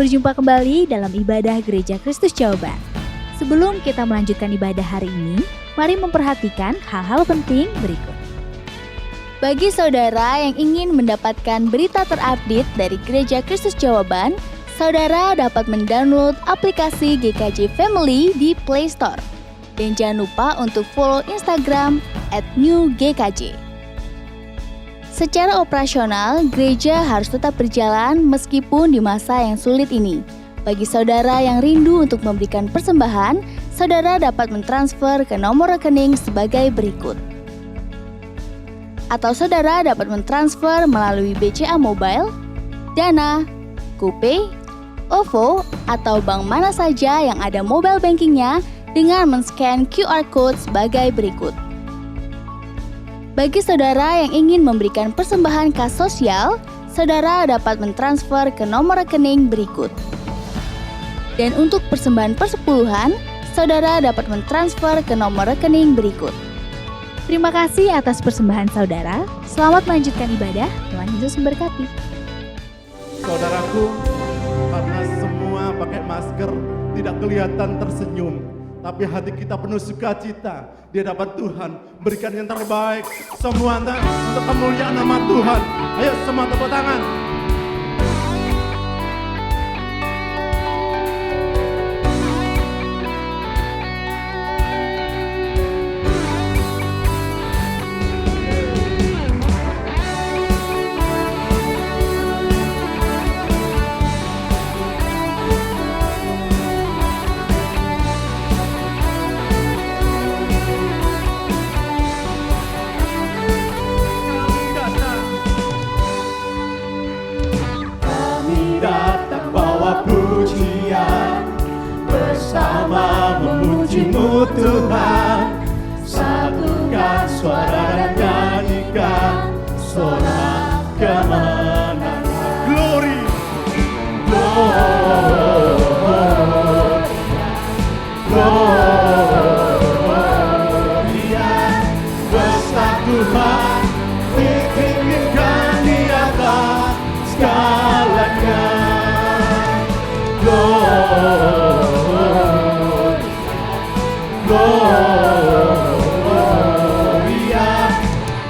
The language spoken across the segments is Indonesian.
berjumpa kembali dalam ibadah Gereja Kristus Jawaban. Sebelum kita melanjutkan ibadah hari ini, mari memperhatikan hal-hal penting berikut. Bagi saudara yang ingin mendapatkan berita terupdate dari Gereja Kristus Jawaban, saudara dapat mendownload aplikasi GKJ Family di Play Store. Dan jangan lupa untuk follow Instagram @newgkj. Secara operasional, gereja harus tetap berjalan meskipun di masa yang sulit ini. Bagi saudara yang rindu untuk memberikan persembahan, saudara dapat mentransfer ke nomor rekening sebagai berikut. Atau saudara dapat mentransfer melalui BCA Mobile, Dana, GoPay, OVO, atau bank mana saja yang ada mobile bankingnya dengan men-scan QR Code sebagai berikut. Bagi saudara yang ingin memberikan persembahan kas sosial, saudara dapat mentransfer ke nomor rekening berikut. Dan untuk persembahan persepuluhan, saudara dapat mentransfer ke nomor rekening berikut. Terima kasih atas persembahan saudara. Selamat melanjutkan ibadah. Tuhan Yesus memberkati. Saudaraku, karena semua pakai masker, tidak kelihatan tersenyum, tapi hati kita penuh sukacita di hadapan Tuhan, berikan yang terbaik semua untuk kemuliaan nama Tuhan. Ayo semua tepuk tangan. Tuhan, satukan suara dan nyanyikan sorak kemenangan. Glory, Gloria, besar Tuhan, ditinggikan di atas segalanya. Gloria,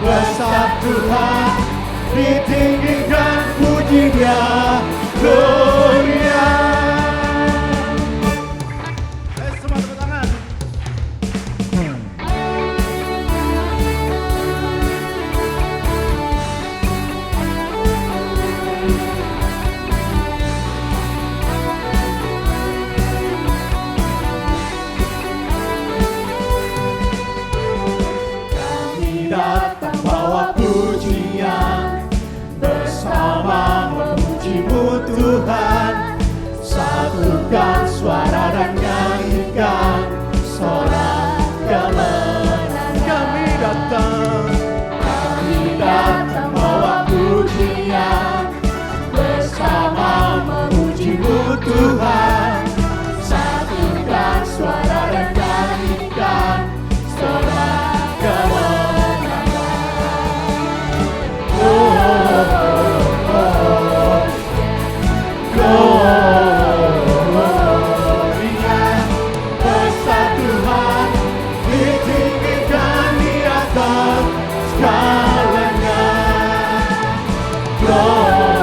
besar Tuhan, ditinggikan puji Dia. Gloria. semua tepuk tangan. Datang bawa pujian, bersama memuji-Mu Tuhan, satukan suara dan nyanyikan sorak kemenangan. Kami datang bawa pujian, bersama memuji-Mu Tuhan, satukan suara dan nyanyikan sorak kemenangan. Gloria, besar Tuhan, ditinggikan di atas segalanya. Gloria,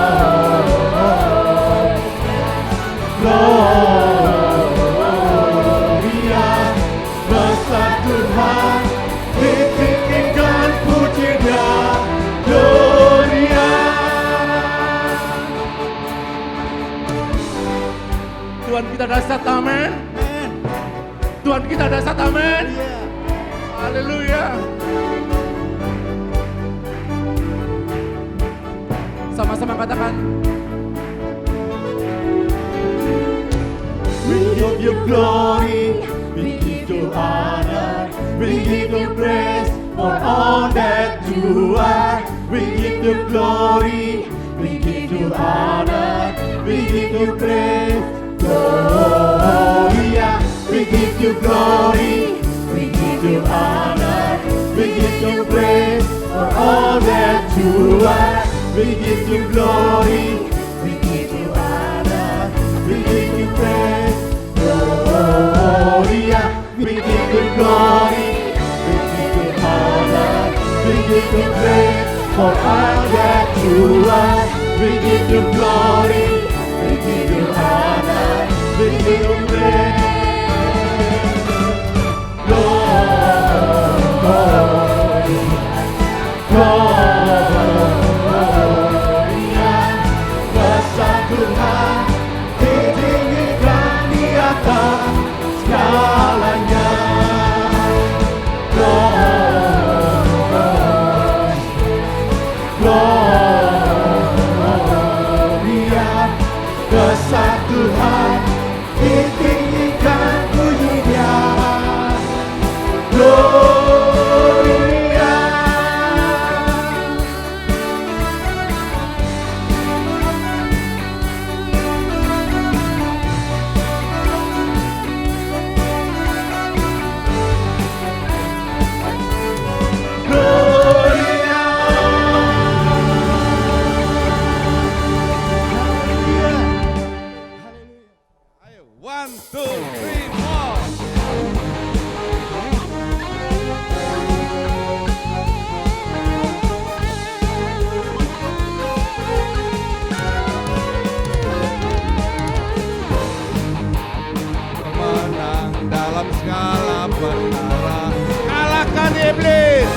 besar Tuhan, ditinggikan puji Dia. Gloria. Tuhan kita dahsyat, amin. Tuhan kita dahsyat, amin. Haleluya. Sama-sama katakan. We give you glory, we give you honor, we give you praise for all that you are. We give you glory, we give you honor, we give you praise. Gloria, we give you glory, we give you honor, we give you praise for all that you are. We give you glory, we give you honor, glory, we give you honor, we give you praise for all that you are. We give you glory, we give you honor, we give you praise. Gloria, besar Tuhan, ditinggikan di atas segalanya. Gloria, besar Tuhan, ditinggikan pujinya. Gloria. Ayo, 1, 2, 3, 4. Menang dalam segala perkara, kalahkan iblis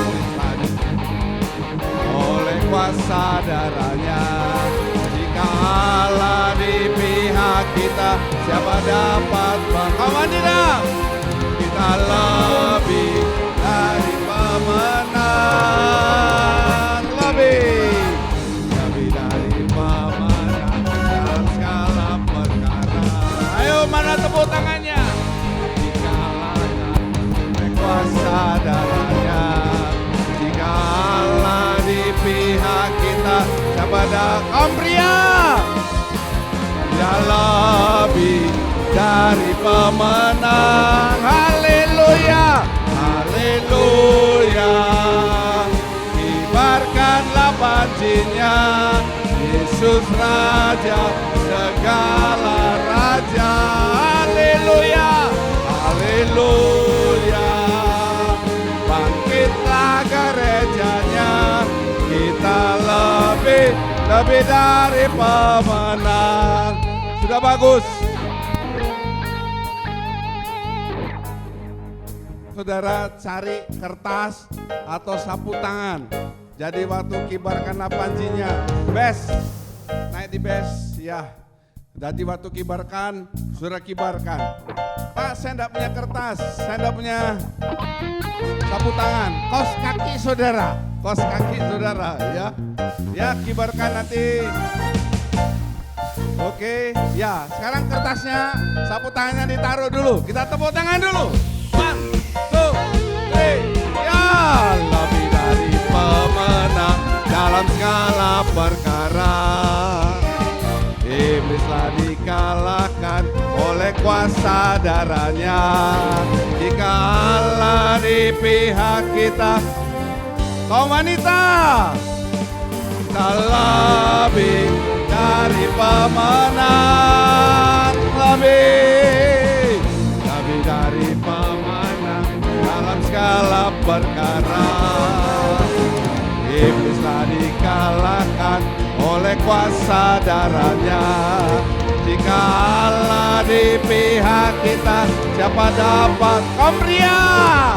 oleh kuasa darahnya. Jika Allah di pihak kita, siapa dapat melawan dia? Kita lebih dari pemenang, lebih dari pemenang dalam segala perkara. Ayo, mana tepuk tangannya? Jika Allah kuasa darahnya, jika Allah di pihak kita, siapa kaum pria? Dia lebih dari pemenang. Haleluya, haleluya. Kibarkanlah pancinya, Yesus Raja segala raja. Haleluya, haleluya. Bangkitlah gerejanya, kita lebih dari pemenang. Sudah bagus. Saudara cari kertas atau sapu tangan. Jadi waktu kibarkan pancinya, bes, naik di bes, ya. Jadi waktu kibarkan, saudara kibarkan. Pak, saya enggak punya kertas, saya enggak punya sapu tangan. Kos kaki saudara, ya. Ya, kibarkan nanti. Oke, ya. Sekarang kertasnya, sapu tangannya ditaruh dulu. Kita tepuk tangan dulu. 1, 2, 3. Ya, lebih dari pemenang dalam segala perkara. Iblislah dikalahkan oleh kuasa darahnya. Jika Allah di pihak kita, kaum wanita, kita lebih dari pemenang, lebih dari pemenang dalam segala perkara. Iblislah dikalahkan oleh kuasa darahnya. Jika Allah di pihak kita, siapa dapat? Kaum pria,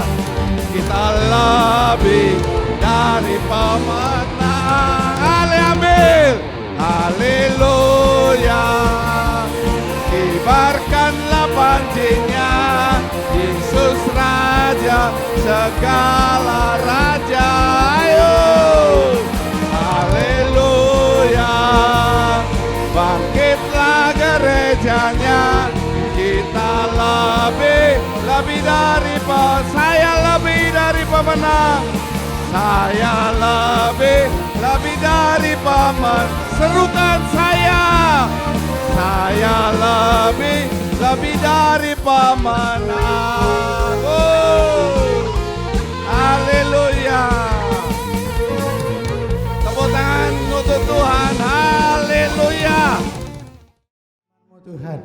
kita lebih dari pemenang. Ambil, haleluya. Kibarkanlah pancinya, Yesus Raja segala raja. Ayo, haleluya. Bangkitlah gerejanya, kita lebih dari saya lebih dari pemenang. Saya lebih dari pemenang. Serukan saya lebih dari pemenang. Oh, haleluya. Tepuk tangan untuk Tuhan. Haleluya. Tuhan,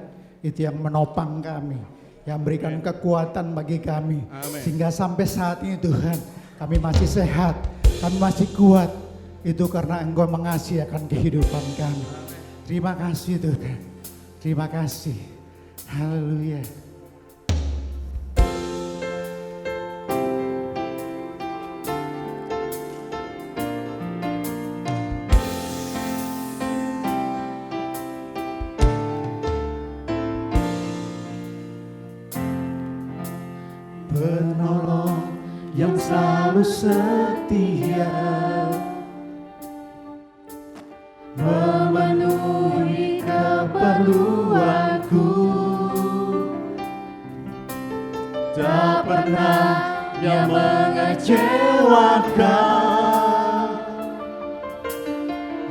itu yang menopang kami, yang berikan kekuatan bagi kami. Amin. Sehingga sampai saat ini Tuhan, kami masih sehat, kami masih kuat. Itu karena Engkau mengasihi akan kehidupan kami. Terima kasih Tuhan, terima kasih. Haleluya. Penolong yang selalu setia, memenuhi keperluanku. Tak pernah dia mengecewakan.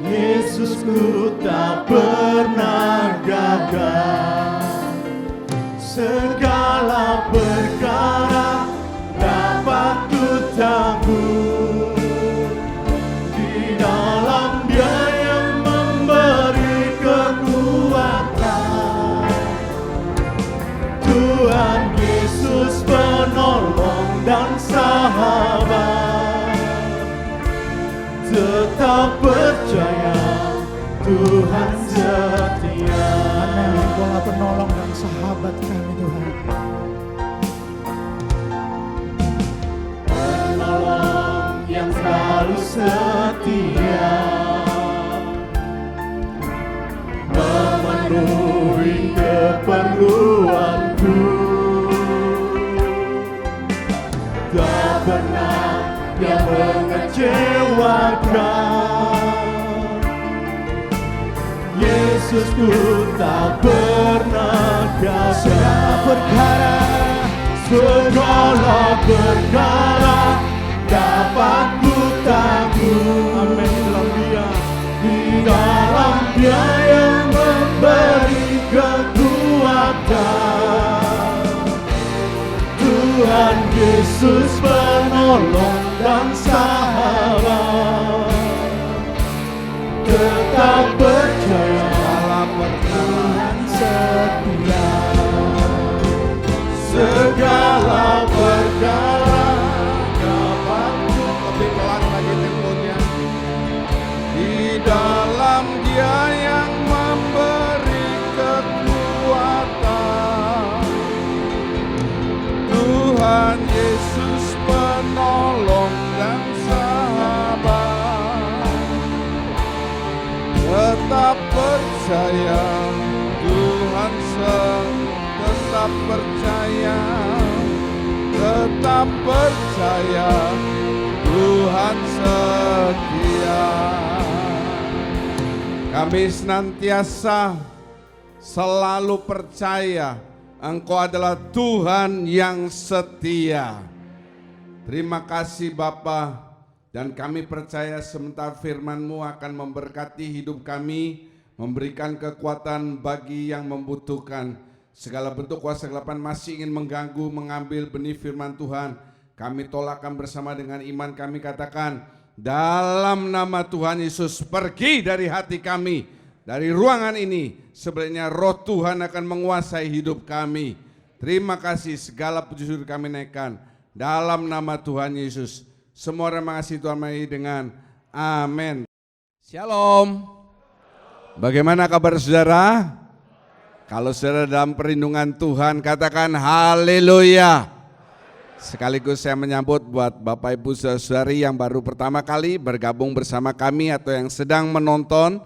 Yesusku tak pernah gagal. Segala perkara dapat ku tanggung di dalam Dia yang memberi kekuatan. Tuhan Yesus penolong dan sahabat. Tetap percaya Tuhan setia. Engkaulah penolong dan sahabat kami Tuhan. Penolong yang selalu setia, memenuhi keperluanku. Tak pernah dia mengecewakan. Yesusku tak pernah gagal. Segala perkara dapat ku tanggung. Amin. Di dalam Dia yang memberi kekuatan. Tuhan Yesus penolong dan sahabat. Tetap percaya Tuhan setia. Segala perkara dapat ku. Lebih pelan lagi temponya. Di dalam Dia yang memberi kekuatan. Tuhan Yesus penolong dan sahabat. Tetap percaya Tuhan tetap percaya, tetap percaya Tuhan setia. Kami senantiasa selalu percaya Engkau adalah Tuhan yang setia. Terima kasih Bapa. Dan kami percaya sementara firman-Mu akan memberkati hidup kami, memberikan kekuatan bagi yang membutuhkan. Segala bentuk kuasa kegelapan masih ingin mengganggu, mengambil benih firman Tuhan. Kami tolakkan bersama dengan iman kami, katakan, dalam nama Tuhan Yesus, pergi dari hati kami, dari ruangan ini. Sebenarnya roh Tuhan akan menguasai hidup kami. Terima kasih, segala puji syukur kami naikkan dalam nama Tuhan Yesus. Semua orang mengasihi Tuhan dengan amin. Shalom. Bagaimana kabar saudara? Kalau saudara dalam perlindungan Tuhan, katakan haleluya. Sekaligus saya menyambut buat Bapak Ibu Saudari yang baru pertama kali bergabung bersama kami atau yang sedang menonton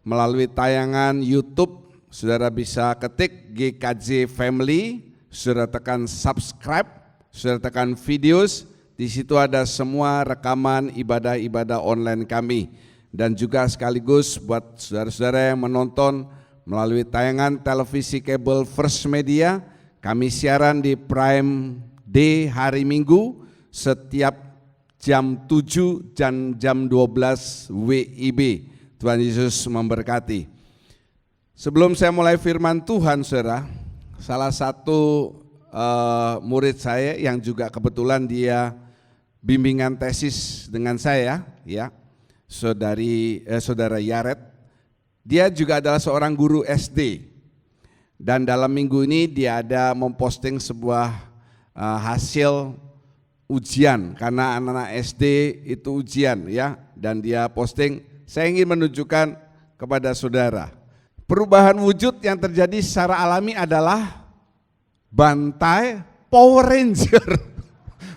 melalui tayangan YouTube. Saudara bisa ketik GKJ Family, saudara tekan subscribe, saudara tekan videos. Di situ ada semua rekaman ibadah-ibadah online kami. Dan juga sekaligus buat saudara-saudara yang menonton melalui tayangan televisi kabel First Media, kami siaran di Prime Day hari Minggu setiap jam 7 dan jam 12 WIB. Tuhan Yesus memberkati. Sebelum saya mulai firman Tuhan, saudara, salah satu murid saya yang juga kebetulan dia bimbingan tesis dengan saya, ya, saudara Yaret, dia juga adalah seorang guru SD. Dan dalam minggu ini dia ada memposting sebuah hasil ujian, karena anak-anak SD itu ujian ya. Dan dia posting, saya ingin menunjukkan kepada saudara, perubahan wujud yang terjadi secara alami adalah bantai Power Ranger.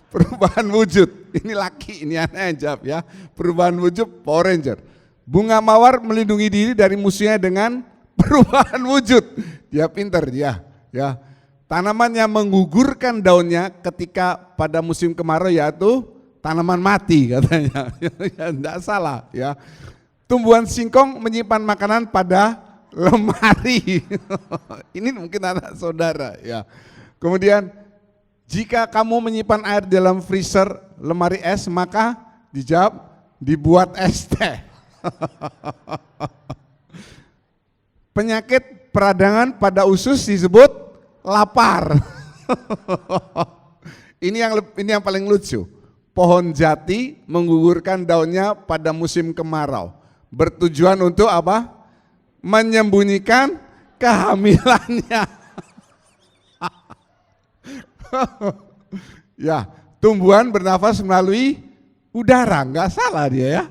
Perubahan wujud, ini laki, ini anak yang jawab ya. Perubahan wujud Power Ranger. Bunga mawar melindungi diri dari musuhnya dengan perubahan wujud. Dia pintar dia, ya. Tanaman yang menggugurkan daunnya ketika pada musim kemarau yaitu tanaman mati katanya. Ya, enggak salah ya. Tumbuhan singkong menyimpan makanan pada lemari. Ini mungkin anak saudara ya. Kemudian jika kamu menyimpan air dalam freezer lemari es, maka dijawab dibuat es teh. Penyakit peradangan pada usus disebut lapar. Ini yang paling lucu. Pohon jati menggugurkan daunnya pada musim kemarau. Bertujuan untuk apa? Menyembunyikan kehamilannya. Ya, tumbuhan bernafas melalui udara, nggak salah dia ya.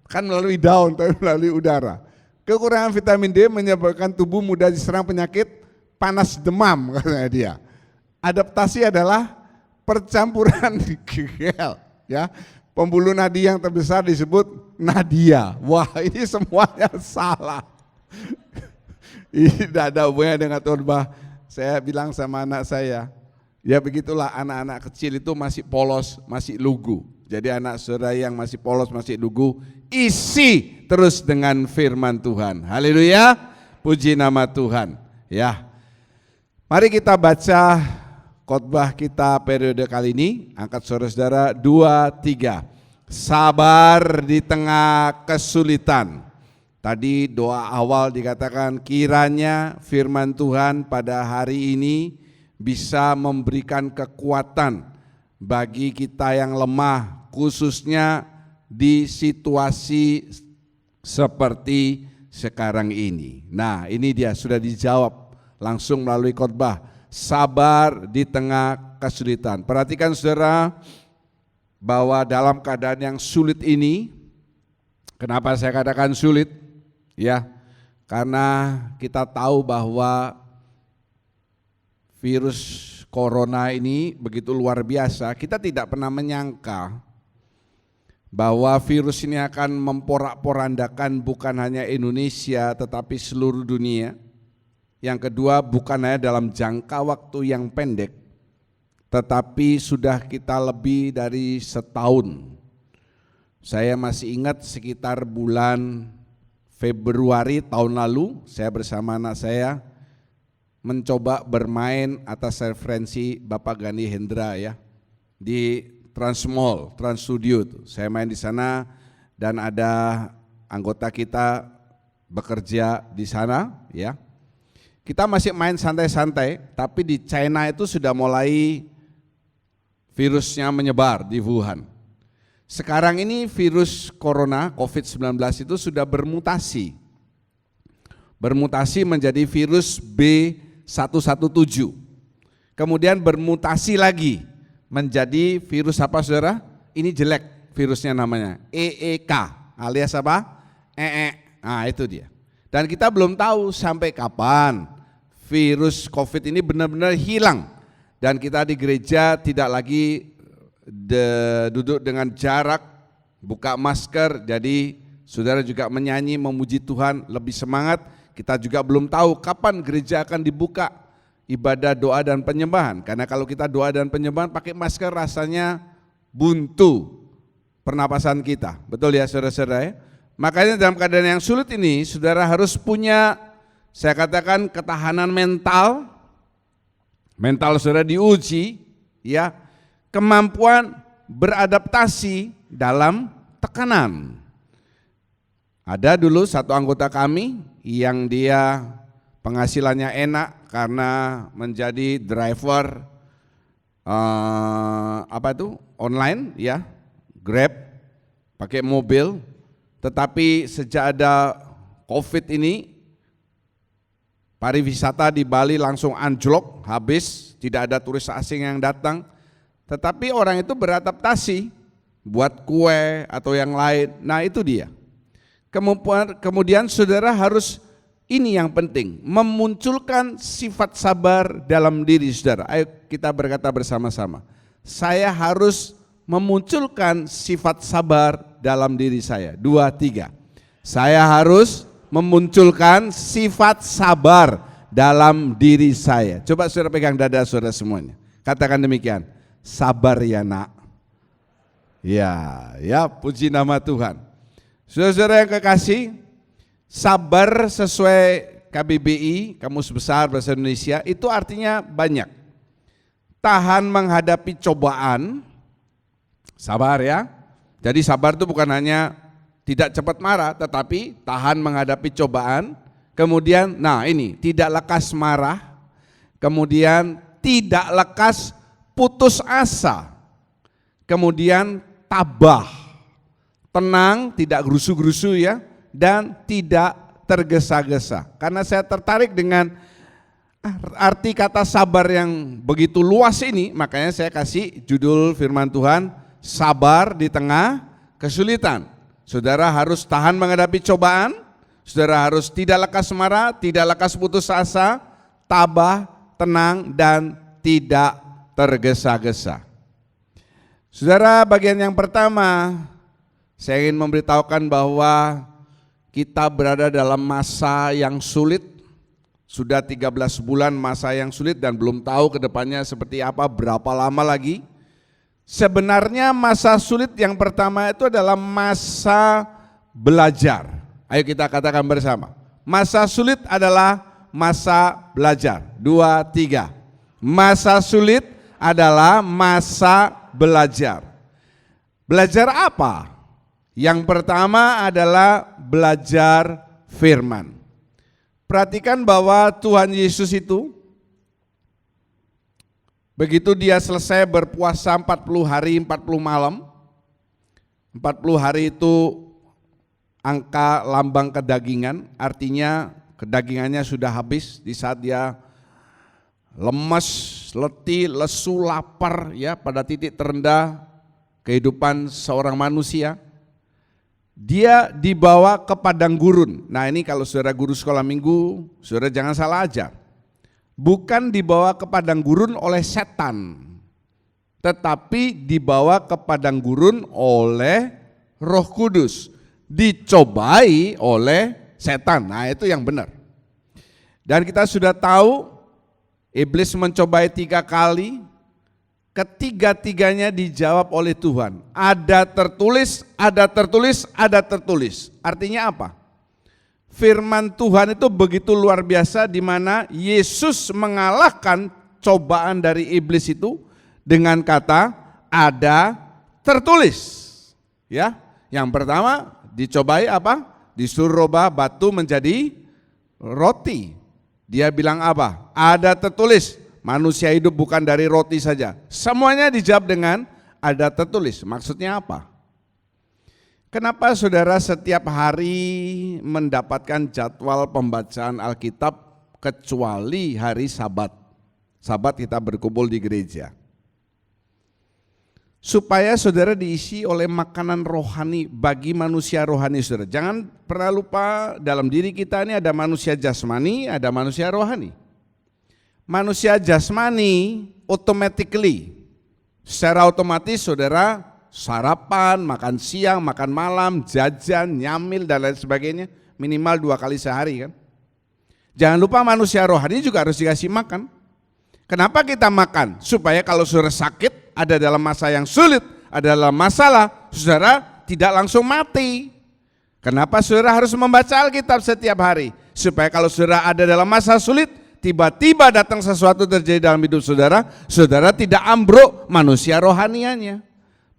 Kan melalui daun, tapi melalui udara. Kekurangan vitamin D menyebabkan tubuh mudah diserang penyakit panas demam katanya dia. Adaptasi adalah percampuran gel ya. Pembuluh nadi yang terbesar disebut nadia. Wah, ini semuanya salah. Ini tidak ada hubungannya dengan khotbah. Saya bilang sama anak saya, ya begitulah anak-anak kecil itu masih polos, masih lugu. Jadi anak saudara yang masih polos, masih lugu, isi terus dengan firman Tuhan. Haleluya, puji nama Tuhan. Ya, mari kita baca khotbah kita periode kali ini. Angkat saudara-saudara 2, 3. Sabar di tengah kesulitan. Tadi doa awal dikatakan kiranya firman Tuhan pada hari ini bisa memberikan kekuatan bagi kita yang lemah, khususnya di situasi seperti sekarang ini. Nah, ini dia sudah dijawab langsung melalui khotbah. Sabar di tengah kesulitan. Perhatikan saudara bahwa dalam keadaan yang sulit ini, kenapa saya katakan sulit? Ya, karena kita tahu bahwa virus corona ini begitu luar biasa. Kita tidak pernah menyangka bahwa virus ini akan memporak-porandakan bukan hanya Indonesia tetapi seluruh dunia. Yang kedua, bukan hanya dalam jangka waktu yang pendek, tetapi sudah kita lebih dari setahun. Saya masih ingat sekitar bulan Februari tahun lalu, saya bersama anak saya mencoba bermain atas referensi Bapak Gani Hendra ya di Trans Mall, Trans Studio. Saya main di sana dan ada anggota kita bekerja di sana ya. Kita masih main santai-santai, tapi di China itu sudah mulai virusnya menyebar di Wuhan. Sekarang ini virus corona COVID-19 itu sudah bermutasi. Bermutasi menjadi virus B117. Kemudian bermutasi lagi menjadi virus apa saudara? Ini jelek virusnya namanya, EEK alias apa? Nah itu dia. Dan kita belum tahu sampai kapan virus COVID ini benar-benar hilang. Dan kita di gereja tidak lagi duduk dengan jarak, buka masker, jadi saudara juga menyanyi, memuji Tuhan, lebih semangat. Kita juga belum tahu kapan gereja akan dibuka ibadah doa dan penyembahan. Karena kalau kita doa dan penyembahan pakai masker rasanya buntu pernapasan kita. Betul ya saudara-saudara ya? Makanya dalam keadaan yang sulit ini saudara harus punya, saya katakan, ketahanan mental. Mental saudara diuji ya, kemampuan beradaptasi dalam tekanan. Ada dulu satu anggota kami yang dia penghasilannya enak karena menjadi driver online ya, Grab, pakai mobil. Tetapi sejak ada COVID ini Pariwisata di Bali langsung anjlok, habis, tidak ada turis asing yang datang. Tetapi orang itu beradaptasi, buat kue atau yang lain. Nah itu dia. Kemudian saudara harus, ini yang penting, memunculkan sifat sabar dalam diri saudara. Ayo kita berkata bersama-sama. Saya harus memunculkan sifat sabar dalam diri saya. 2, 3. Saya harus memunculkan sifat sabar dalam diri saya. Coba saudara pegang dada saudara semuanya. Katakan demikian. Sabar ya nak. Ya, puji nama Tuhan. Saudara yang kekasih, sabar sesuai KBBI, Kamus Besar Bahasa Indonesia, itu artinya banyak. Tahan menghadapi cobaan, sabar ya. Jadi sabar itu bukan hanya tidak cepat marah, tetapi tahan menghadapi cobaan. Kemudian, nah ini, tidak lekas marah. Kemudian tidak lekas putus asa. Kemudian tabah, tenang, tidak gerusu-gerusu ya, dan tidak tergesa-gesa. Karena saya tertarik dengan arti kata sabar yang begitu luas ini, makanya saya kasih judul firman Tuhan, sabar di tengah kesulitan. Saudara harus tahan menghadapi cobaan, saudara harus tidak lekas marah, tidak lekas putus asa, tabah, tenang, dan tidak tergesa-gesa. Saudara, bagian yang pertama, saya ingin memberitahukan bahwa kita berada dalam masa yang sulit. Sudah 13 bulan masa yang sulit dan belum tahu ke depannya seperti apa, berapa lama lagi. Sebenarnya masa sulit yang pertama itu adalah masa belajar. Ayo kita katakan bersama. Masa sulit adalah masa belajar. 2, 3. Masa sulit adalah masa belajar. Belajar apa? Yang pertama adalah belajar firman. Perhatikan bahwa Tuhan Yesus itu begitu dia selesai berpuasa 40 hari 40 malam. 40 hari itu angka lambang kedagingan, artinya kedagingannya sudah habis di saat dia lemes, letih, lesu, lapar ya, pada titik terendah kehidupan seorang manusia. Dia dibawa ke padang gurun. Nah ini kalau saudara guru sekolah minggu, saudara jangan salah ajar. Bukan dibawa ke padang gurun oleh setan, tetapi dibawa ke padang gurun oleh Roh Kudus. Dicobai oleh setan, nah itu yang benar. Dan kita sudah tahu Iblis mencobai 3 kali, ketiga-tiganya dijawab oleh Tuhan. Ada tertulis, ada tertulis, ada tertulis. Artinya apa? Firman Tuhan itu begitu luar biasa di mana Yesus mengalahkan cobaan dari iblis itu dengan kata ada tertulis. Ya, yang pertama dicobai apa? Disuruh rubah batu menjadi roti. Dia bilang apa? Ada tertulis, manusia hidup bukan dari roti saja. Semuanya dijawab dengan ada tertulis. Maksudnya apa? Kenapa saudara setiap hari mendapatkan jadwal pembacaan Alkitab kecuali hari Sabat? Sabat kita berkumpul di gereja. Supaya saudara diisi oleh makanan rohani bagi manusia rohani saudara. Jangan pernah lupa dalam diri kita ini ada manusia jasmani, ada manusia rohani. Manusia jasmani automatically, secara otomatis saudara sarapan, makan siang, makan malam, jajan, nyamil dan lain sebagainya minimal 2 kali sehari kan. Jangan lupa manusia rohani juga harus dikasih makan. Kenapa kita makan? Supaya kalau saudara sakit, ada dalam masa yang sulit, ada dalam masalah, saudara tidak langsung mati. Kenapa saudara harus membaca Alkitab setiap hari? Supaya kalau saudara ada dalam masa sulit, tiba-tiba datang sesuatu terjadi dalam hidup saudara, saudara tidak ambruk manusia rohanianya.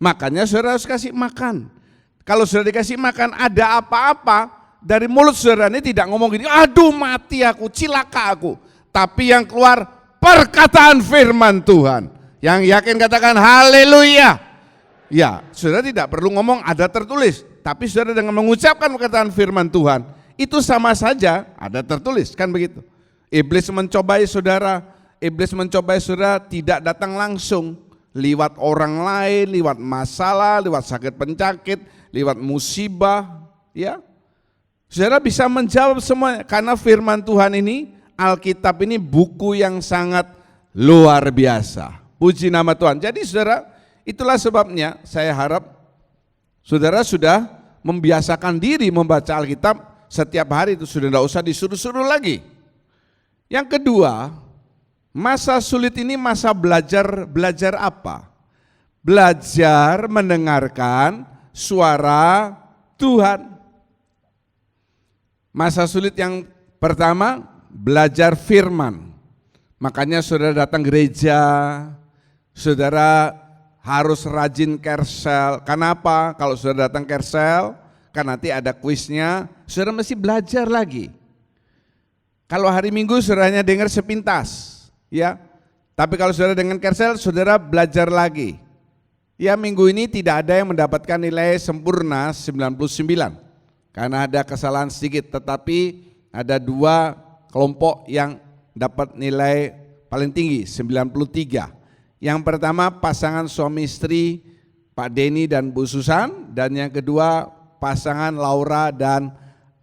Makanya saudara harus kasih makan. Kalau saudara dikasih makan, ada apa-apa, dari mulut saudara ini tidak ngomong gini, aduh mati aku, cilaka aku. Tapi yang keluar perkataan firman Tuhan. Yang yakin katakan haleluya. Ya, saudara tidak perlu ngomong ada tertulis, tapi saudara dengan mengucapkan perkataan firman Tuhan, itu sama saja ada tertulis, kan begitu. Iblis mencobai saudara tidak datang langsung, lewat orang lain, lewat masalah, lewat sakit penyakit, lewat musibah, ya. Saudara bisa menjawab semuanya karena firman Tuhan ini, Alkitab ini buku yang sangat luar biasa. Puji nama Tuhan. Jadi saudara, itulah sebabnya saya harap saudara sudah membiasakan diri membaca Alkitab setiap hari, itu sudah tidak usah disuruh-suruh lagi. Yang kedua, masa sulit ini masa belajar apa? Belajar mendengarkan suara Tuhan. Masa sulit yang pertama, belajar firman. Makanya saudara datang gereja, saudara harus rajin kersel. Kenapa? Kalau saudara datang kersel, kan nanti ada kuisnya, saudara mesti belajar lagi. Kalau hari Minggu saudaranya dengar sepintas, ya. Tapi kalau saudara dengan kersel, saudara belajar lagi. Ya, minggu ini tidak ada yang mendapatkan nilai sempurna 99. Karena ada kesalahan sedikit, tetapi ada 2 kelompok yang dapat nilai paling tinggi, 93. Yang pertama pasangan suami istri Pak Denny dan Bu Susan, dan yang kedua pasangan Laura dan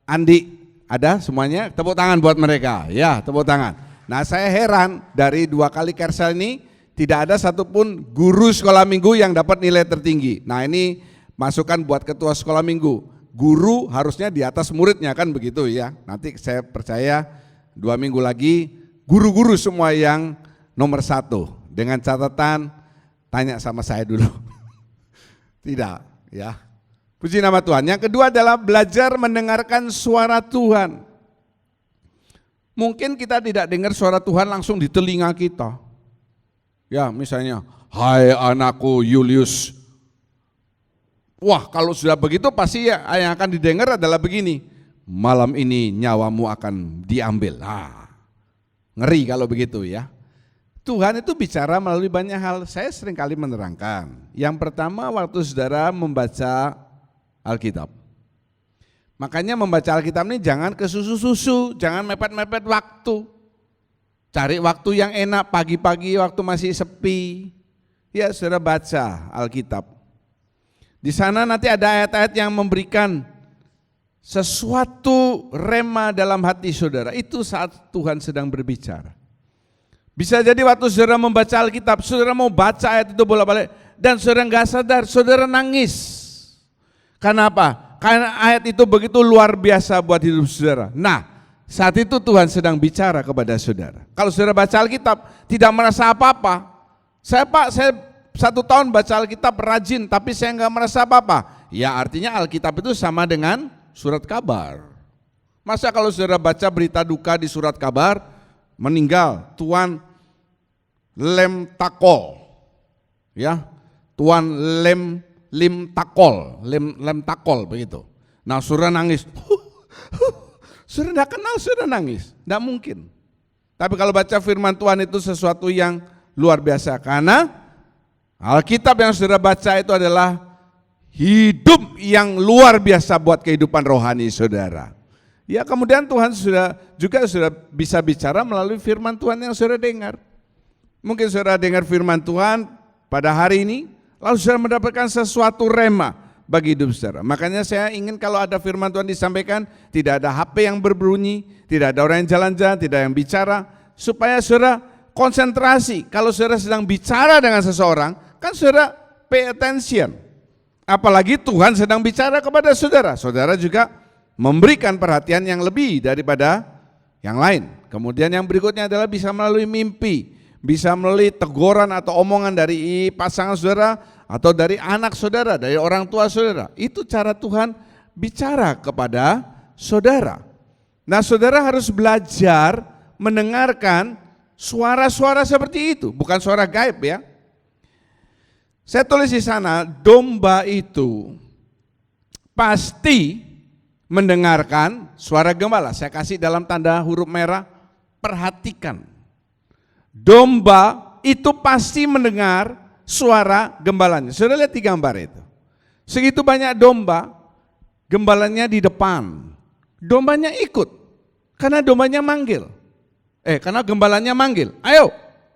Andi. Ada semuanya? Tepuk tangan buat mereka. Ya, tepuk tangan. Nah, saya heran dari 2 kali kersel ini tidak ada satupun guru sekolah minggu yang dapat nilai tertinggi. Nah, ini masukan buat ketua sekolah minggu. Guru harusnya di atas muridnya, kan begitu ya. Nanti saya percaya 2 minggu lagi guru-guru semua yang nomor 1. Dengan catatan tanya sama saya dulu. Tidak ya. Puji nama Tuhan. Yang kedua adalah belajar mendengarkan suara Tuhan. Mungkin kita tidak dengar suara Tuhan langsung di telinga kita. Ya, misalnya, hai anakku Julius. Wah, kalau sudah begitu pasti ya yang akan didengar adalah begini. Malam ini nyawamu akan diambil. Nah, ngeri kalau begitu ya. Tuhan itu bicara melalui banyak hal. Saya sering kali menerangkan. Yang pertama, waktu saudara membaca Alkitab. Makanya membaca Alkitab ini jangan ke susu-susu, jangan mepet-mepet waktu. Cari waktu yang enak, pagi-pagi waktu masih sepi. Ya, saudara baca Alkitab. Di sana nanti ada ayat-ayat yang memberikan sesuatu rema dalam hati saudara. Itu saat Tuhan sedang berbicara. Bisa jadi waktu saudara membaca Alkitab, saudara mau baca ayat itu bolak-balik dan saudara nggak sadar, saudara nangis. Karena apa? Karena ayat itu begitu luar biasa buat hidup saudara. Nah, saat itu Tuhan sedang bicara kepada saudara. Kalau saudara baca Alkitab tidak merasa apa-apa. Saya 1 tahun baca Alkitab rajin, tapi saya nggak merasa apa-apa. Ya artinya Alkitab itu sama dengan surat kabar. Masa kalau saudara baca berita duka di surat kabar, meninggal Tuan Lem Takol, ya Tuan Lem Takol begitu. Nah saudara nangis, saudara nggak kenal, saudara nangis, nggak mungkin. Tapi kalau baca firman Tuhan itu sesuatu yang luar biasa, karena Alkitab yang saudara baca itu adalah hidup yang luar biasa buat kehidupan rohani saudara. Ya, kemudian Tuhan sudah bisa bicara melalui firman Tuhan yang saudara dengar. Mungkin saudara dengar firman Tuhan pada hari ini, lalu saudara mendapatkan sesuatu rema bagi hidup saudara. Makanya saya ingin kalau ada firman Tuhan disampaikan, tidak ada HP yang berbunyi, tidak ada orang yang jalan-jalan, tidak ada yang bicara, supaya saudara konsentrasi. Kalau saudara sedang bicara dengan seseorang, kan saudara pay attention. Apalagi Tuhan sedang bicara kepada saudara. Saudara juga memberikan perhatian yang lebih daripada yang lain. Kemudian yang berikutnya adalah bisa melalui mimpi, bisa melalui teguran atau omongan dari pasangan saudara atau dari anak saudara, dari orang tua saudara. Itu cara Tuhan bicara kepada saudara. Nah, saudara harus belajar mendengarkan suara-suara seperti itu, bukan suara gaib ya. Saya tulis di sana, domba itu pasti mendengarkan suara gembala. Saya kasih dalam tanda huruf merah, perhatikan. Domba itu pasti mendengar suara gembalanya. Sudah lihat di gambar itu. Segitu banyak domba, gembalanya di depan. Dombanya ikut, karena dombanya manggil. Karena gembalanya manggil, ayo.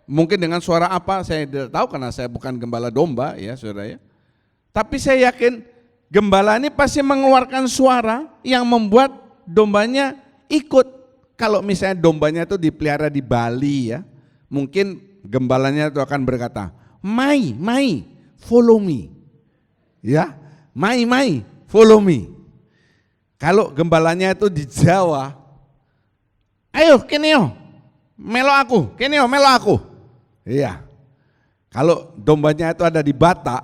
Mungkin dengan suara apa saya tidak tahu karena saya bukan gembala domba ya saudara ya. Tapi saya yakin gembala ini pasti mengeluarkan suara yang membuat dombanya ikut. Kalau misalnya dombanya itu dipelihara di Bali ya, mungkin gembalanya itu akan berkata, Mai, follow me. Ya, Mai, follow me. Kalau gembalanya itu di Jawa, ayo kenio, melo aku. Iya. Kalau dombanya itu ada di Batak,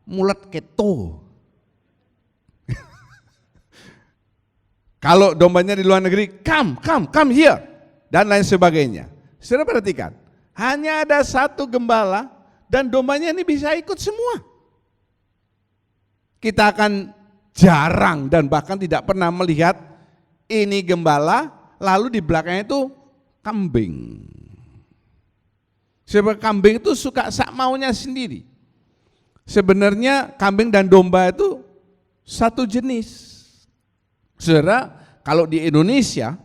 mulet keto. Kalau dombanya di luar negeri, come here, dan lain sebagainya. Saudara perhatikan, hanya ada satu gembala dan dombanya ini bisa ikut semua. Kita akan jarang dan bahkan tidak pernah melihat ini gembala, lalu di belakangnya itu kambing. Sebab kambing itu suka sak maunya sendiri. Sebenarnya kambing dan domba itu satu jenis. Saudara, kalau di Indonesia,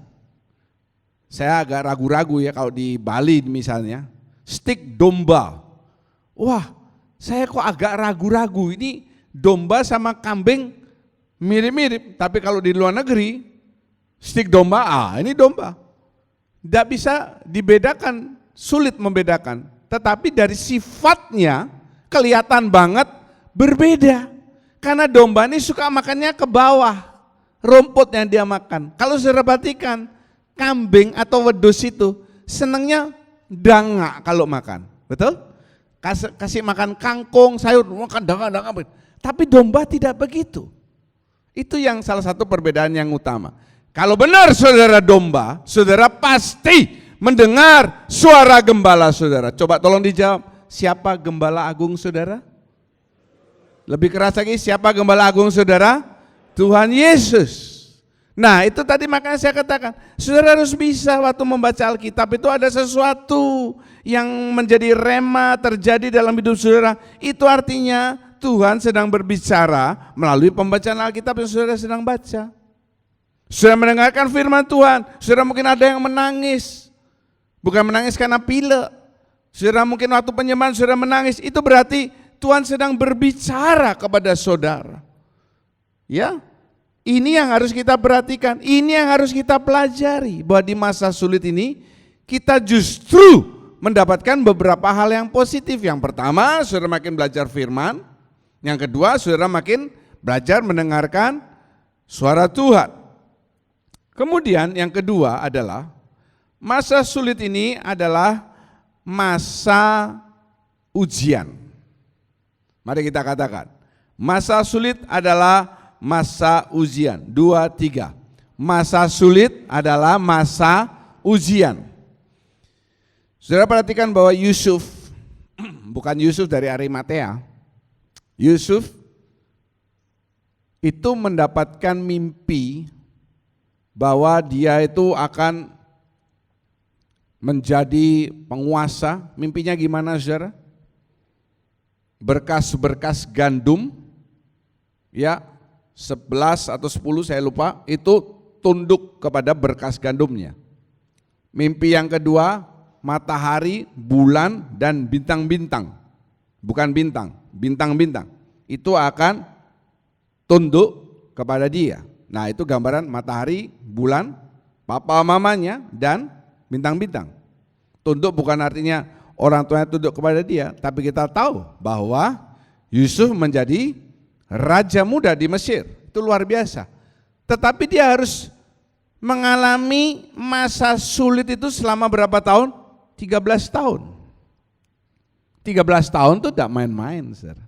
saya agak ragu-ragu ya kalau di Bali misalnya, stik domba. Wah, saya kok agak ragu-ragu, ini domba sama kambing mirip-mirip. Tapi kalau di luar negeri, stik domba, ini domba. Tidak bisa dibedakan, sulit membedakan. Tetapi dari sifatnya kelihatan banget berbeda. Karena domba ini suka makannya ke bawah, rumput yang dia makan. Kalau saudara perhatikan, kambing atau wedus itu senangnya dangak kalau makan, betul? Kasih makan kangkung, sayur, makan dangak. Tapi domba tidak begitu. Itu yang salah satu perbedaan yang utama. Kalau benar saudara domba, saudara pasti mendengar suara gembala saudara. Coba tolong dijawab, siapa gembala agung saudara? Lebih keras lagi, siapa gembala agung saudara? Tuhan Yesus. Nah itu tadi makanya saya katakan, saudara harus bisa waktu membaca Alkitab itu ada sesuatu yang menjadi rema terjadi dalam hidup saudara. Itu artinya Tuhan sedang berbicara melalui pembacaan Alkitab yang saudara sedang baca. Saudara mendengarkan firman Tuhan, saudara mungkin ada yang menangis. Bukan menangis karena pilek. Saudara mungkin waktu penyembahan saudara menangis, itu berarti Tuhan sedang berbicara kepada saudara. Ya, ini yang harus kita perhatikan, ini yang harus kita pelajari, bahwa di masa sulit ini kita justru mendapatkan beberapa hal yang positif. Yang pertama, saudara makin belajar firman. Yang kedua, saudara makin belajar mendengarkan suara Tuhan. Kemudian yang kedua adalah masa sulit ini adalah masa ujian. Mari kita katakan, masa sulit adalah masa ujian. 2, 3. Masa sulit adalah masa ujian. Saudara perhatikan bahwa Yusuf, bukan Yusuf dari Arimatea, Yusuf itu mendapatkan mimpi bahwa dia itu akan menjadi penguasa. Mimpinya gimana saudara? Berkas-berkas gandum, ya 11 atau 10 saya lupa, itu tunduk kepada berkas gandumnya. Mimpi yang kedua, matahari, bulan, dan bintang-bintang, bukan bintang, bintang-bintang, itu akan tunduk kepada dia. Nah itu gambaran matahari, bulan, papa mamanya, dan bintang-bintang. Tunduk bukan artinya orang tuanya tunduk kepada dia, tapi kita tahu bahwa Yusuf menjadi raja muda di Mesir, itu luar biasa. Tetapi dia harus mengalami masa sulit itu selama berapa tahun? 13 tahun. 13 tahun itu tidak main-main, saudara.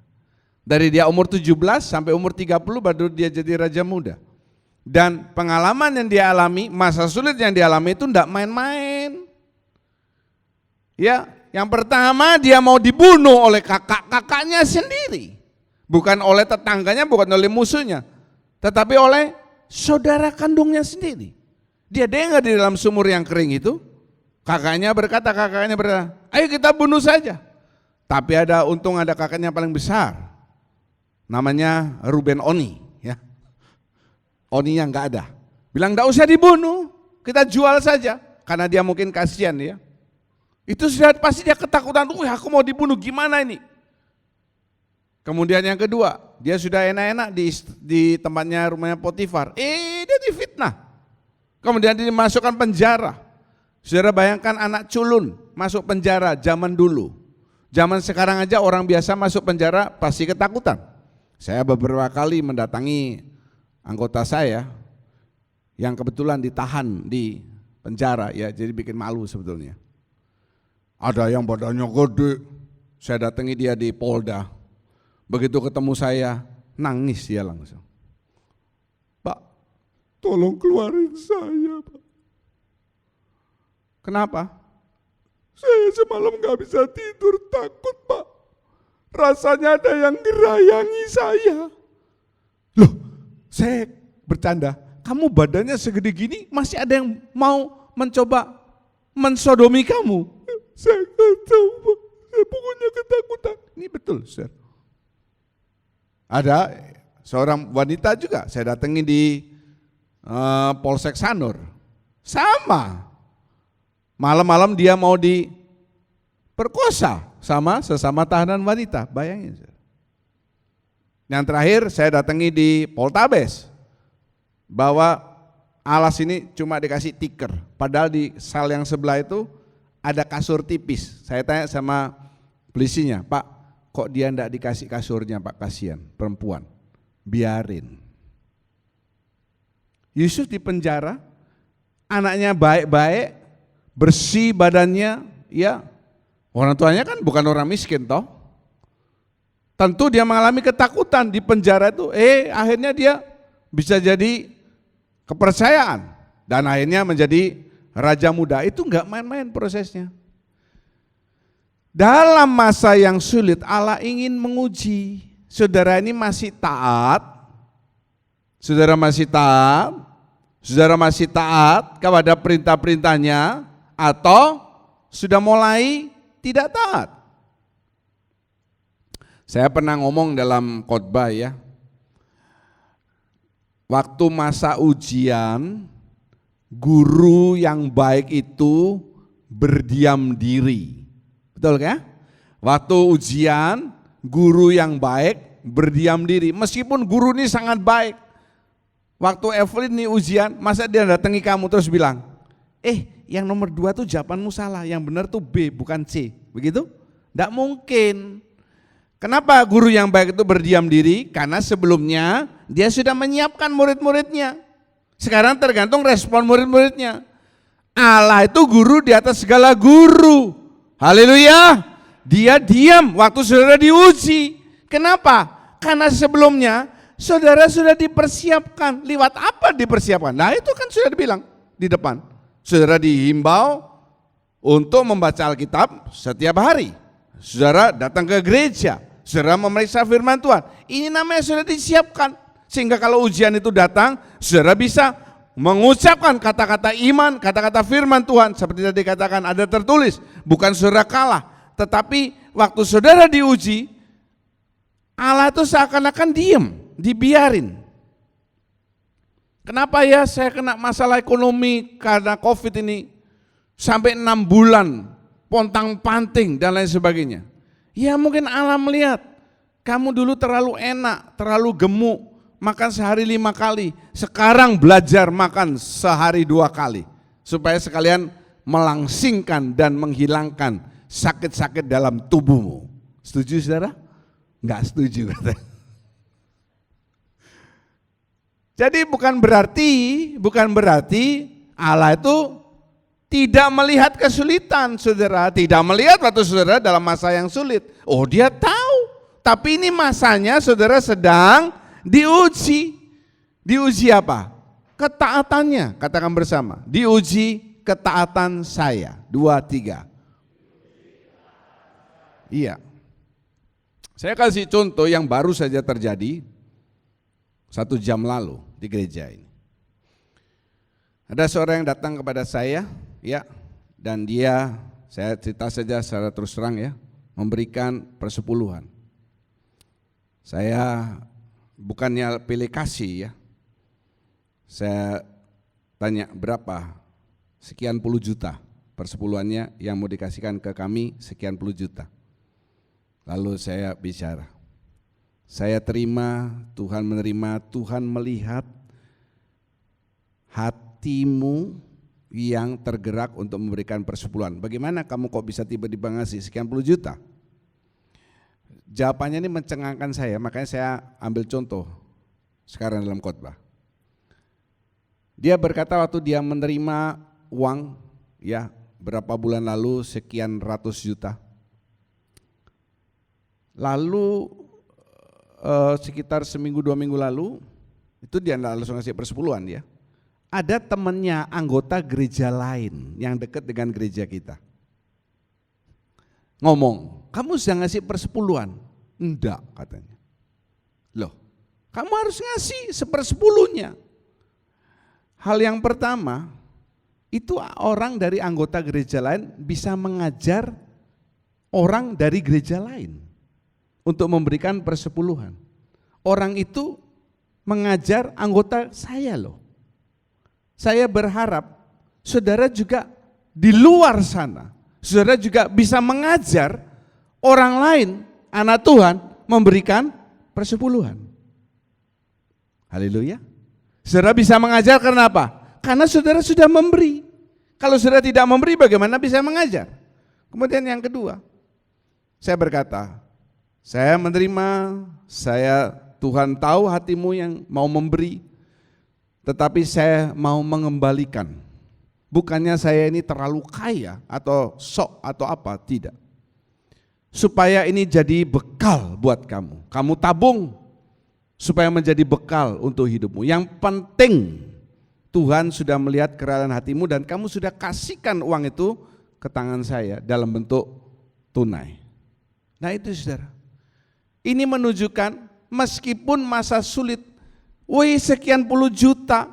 Dari dia umur 17 sampai umur 30 baru dia jadi raja muda. Dan pengalaman yang dia alami, masa sulit yang dia alami itu tidak main-main. Ya, yang pertama dia mau dibunuh oleh kakak-kakaknya sendiri. Bukan oleh tetangganya, bukan oleh musuhnya, tetapi oleh saudara kandungnya sendiri. Dia dengar di dalam sumur yang kering itu, kakaknya berkata, ayo kita bunuh saja. Tapi untung ada kakaknya paling besar, namanya Ruben Oni. Ya. Oni yang nggak ada, bilang nggak usah dibunuh, kita jual saja. karena dia mungkin kasihan ya. Itu sudah pasti dia ketakutan, aku mau dibunuh, gimana ini? Kemudian yang kedua, dia sudah enak-enak di tempatnya rumahnya Potifar. Dia difitnah. Kemudian dia dimasukkan penjara. Saudara bayangkan anak culun masuk penjara zaman dulu. Zaman sekarang aja orang biasa masuk penjara pasti ketakutan. Saya beberapa kali mendatangi anggota saya yang kebetulan ditahan di penjara ya, jadi bikin malu sebetulnya. Ada yang badannya gede, saya datangi dia di Polda. Begitu ketemu saya, nangis dia langsung. Pak, tolong keluarin saya, Pak. Kenapa? Saya semalam gak bisa tidur, takut, Pak. Rasanya ada yang ngerayangi saya. Loh, saya bercanda, kamu badannya segede gini, masih ada yang mau mencoba mensodomi kamu? Saya gak tahu, Pak. Saya pokoknya ketakutan. Ini betul, Sir. Ada seorang wanita juga, saya datangi di Polsek Sanur. Sama. Malam-malam dia mau diperkosa sama sesama tahanan wanita, bayangin. Yang terakhir saya datangi di Poltabes, bahwa alas ini cuma dikasih tikar, padahal di sel yang sebelah itu ada kasur tipis. Saya tanya sama polisinya, Pak, kok dia enggak dikasih kasurnya, Pak, kasihan perempuan. Biarin. Yusuf di penjara, anaknya baik-baik, bersih badannya, ya. Orang tuanya kan bukan orang miskin toh. Tentu dia mengalami ketakutan di penjara itu, akhirnya dia bisa jadi kepercayaan dan akhirnya menjadi raja muda. Itu enggak main-main prosesnya. Dalam masa yang sulit Allah ingin menguji. Saudara ini masih taat? Saudara masih taat? Saudara masih taat kepada perintah-perintahnya atau sudah mulai tidak taat? Saya pernah ngomong dalam khotbah ya. Waktu masa ujian, guru yang baik itu berdiam diri. Betul kan? Waktu ujian, guru yang baik berdiam diri. Meskipun guru ini sangat baik. Waktu Evelyn nih ujian, masa dia datangi kamu terus bilang, yang nomor 2 tuh jawabanmu salah, yang benar tuh B bukan C. Begitu? Tidak mungkin. Kenapa guru yang baik itu berdiam diri? Karena sebelumnya dia sudah menyiapkan murid-muridnya. Sekarang tergantung respon murid-muridnya. Allah itu guru di atas segala guru. Haleluya. Dia diam waktu saudara diuji. Kenapa? Karena sebelumnya saudara sudah dipersiapkan. Lewat apa dipersiapkan? Nah itu kan sudah dibilang di depan. Saudara dihimbau untuk membaca Alkitab setiap hari. Saudara datang ke gereja. Saudara memeriksa firman Tuhan. Ini namanya sudah disiapkan. Sehingga kalau ujian itu datang, saudara bisa mengucapkan kata-kata iman, kata-kata firman Tuhan. Seperti tadi dikatakan ada tertulis, bukan saudara kalah. Tetapi waktu saudara diuji, Allah itu seakan-akan diem, dibiarin. Kenapa ya saya kena masalah ekonomi karena COVID ini sampai 6 bulan, pontang-panting dan lain sebagainya. Ya mungkin Allah melihat, kamu dulu terlalu enak, terlalu gemuk, makan sehari 5 kali, sekarang belajar makan sehari 2 kali. Supaya sekalian melangsingkan dan menghilangkan sakit-sakit dalam tubuhmu. Setuju saudara? Enggak setuju. Jadi bukan berarti Allah itu tidak melihat kesulitan saudara, tidak melihat waktu saudara dalam masa yang sulit. Oh dia tahu, tapi ini masanya saudara sedang diuji. Diuji apa? Ketaatannya, katakan bersama. Diuji ketaatan saya. 2, 3. Iya. Saya kasih contoh yang baru saja terjadi 1 jam lalu di gereja ini. Ada seorang yang datang kepada saya, ya, dan dia, saya cerita saja secara terus terang ya, memberikan persepuluhan. Saya bukannya pilih kasih ya, saya tanya berapa sekian puluh juta persepuluhannya yang mau dikasihkan ke kami sekian puluh juta. Lalu saya bicara, saya terima, Tuhan menerima, Tuhan melihat hatimu yang tergerak untuk memberikan persepuluhan. Bagaimana kamu kok bisa tiba-tiba ngasih sekian puluh juta? Jawabannya ini mencengangkan saya, makanya saya ambil contoh sekarang dalam khotbah. Dia berkata waktu dia menerima uang ya berapa bulan lalu sekian ratus juta. Lalu sekitar seminggu 2 minggu lalu itu dia langsung ngasih persepuluhan ya. Ada temannya anggota gereja lain yang dekat dengan gereja kita. Ngomong, kamu sudah ngasih persepuluhan? Enggak katanya. Loh, kamu harus ngasih 1/10-nya. Hal yang pertama, itu orang dari anggota gereja lain bisa mengajar orang dari gereja lain untuk memberikan persepuluhan. Orang itu mengajar anggota saya loh. Saya berharap saudara juga di luar sana, saudara juga bisa mengajar orang lain, anak Tuhan, memberikan persepuluhan. Haleluya. Saudara bisa mengajar karena apa? Karena saudara sudah memberi. Kalau saudara tidak memberi, bagaimana bisa mengajar? Kemudian yang kedua, saya berkata, saya menerima, Tuhan tahu hatimu yang mau memberi, tetapi saya mau mengembalikan. Bukannya saya ini terlalu kaya atau sok atau apa, tidak. Supaya ini jadi bekal buat kamu. Kamu tabung supaya menjadi bekal untuk hidupmu. Yang penting Tuhan sudah melihat kerelaan hatimu dan kamu sudah kasihkan uang itu ke tangan saya dalam bentuk tunai. Nah itu saudara. Ini menunjukkan meskipun masa sulit, sekian puluh juta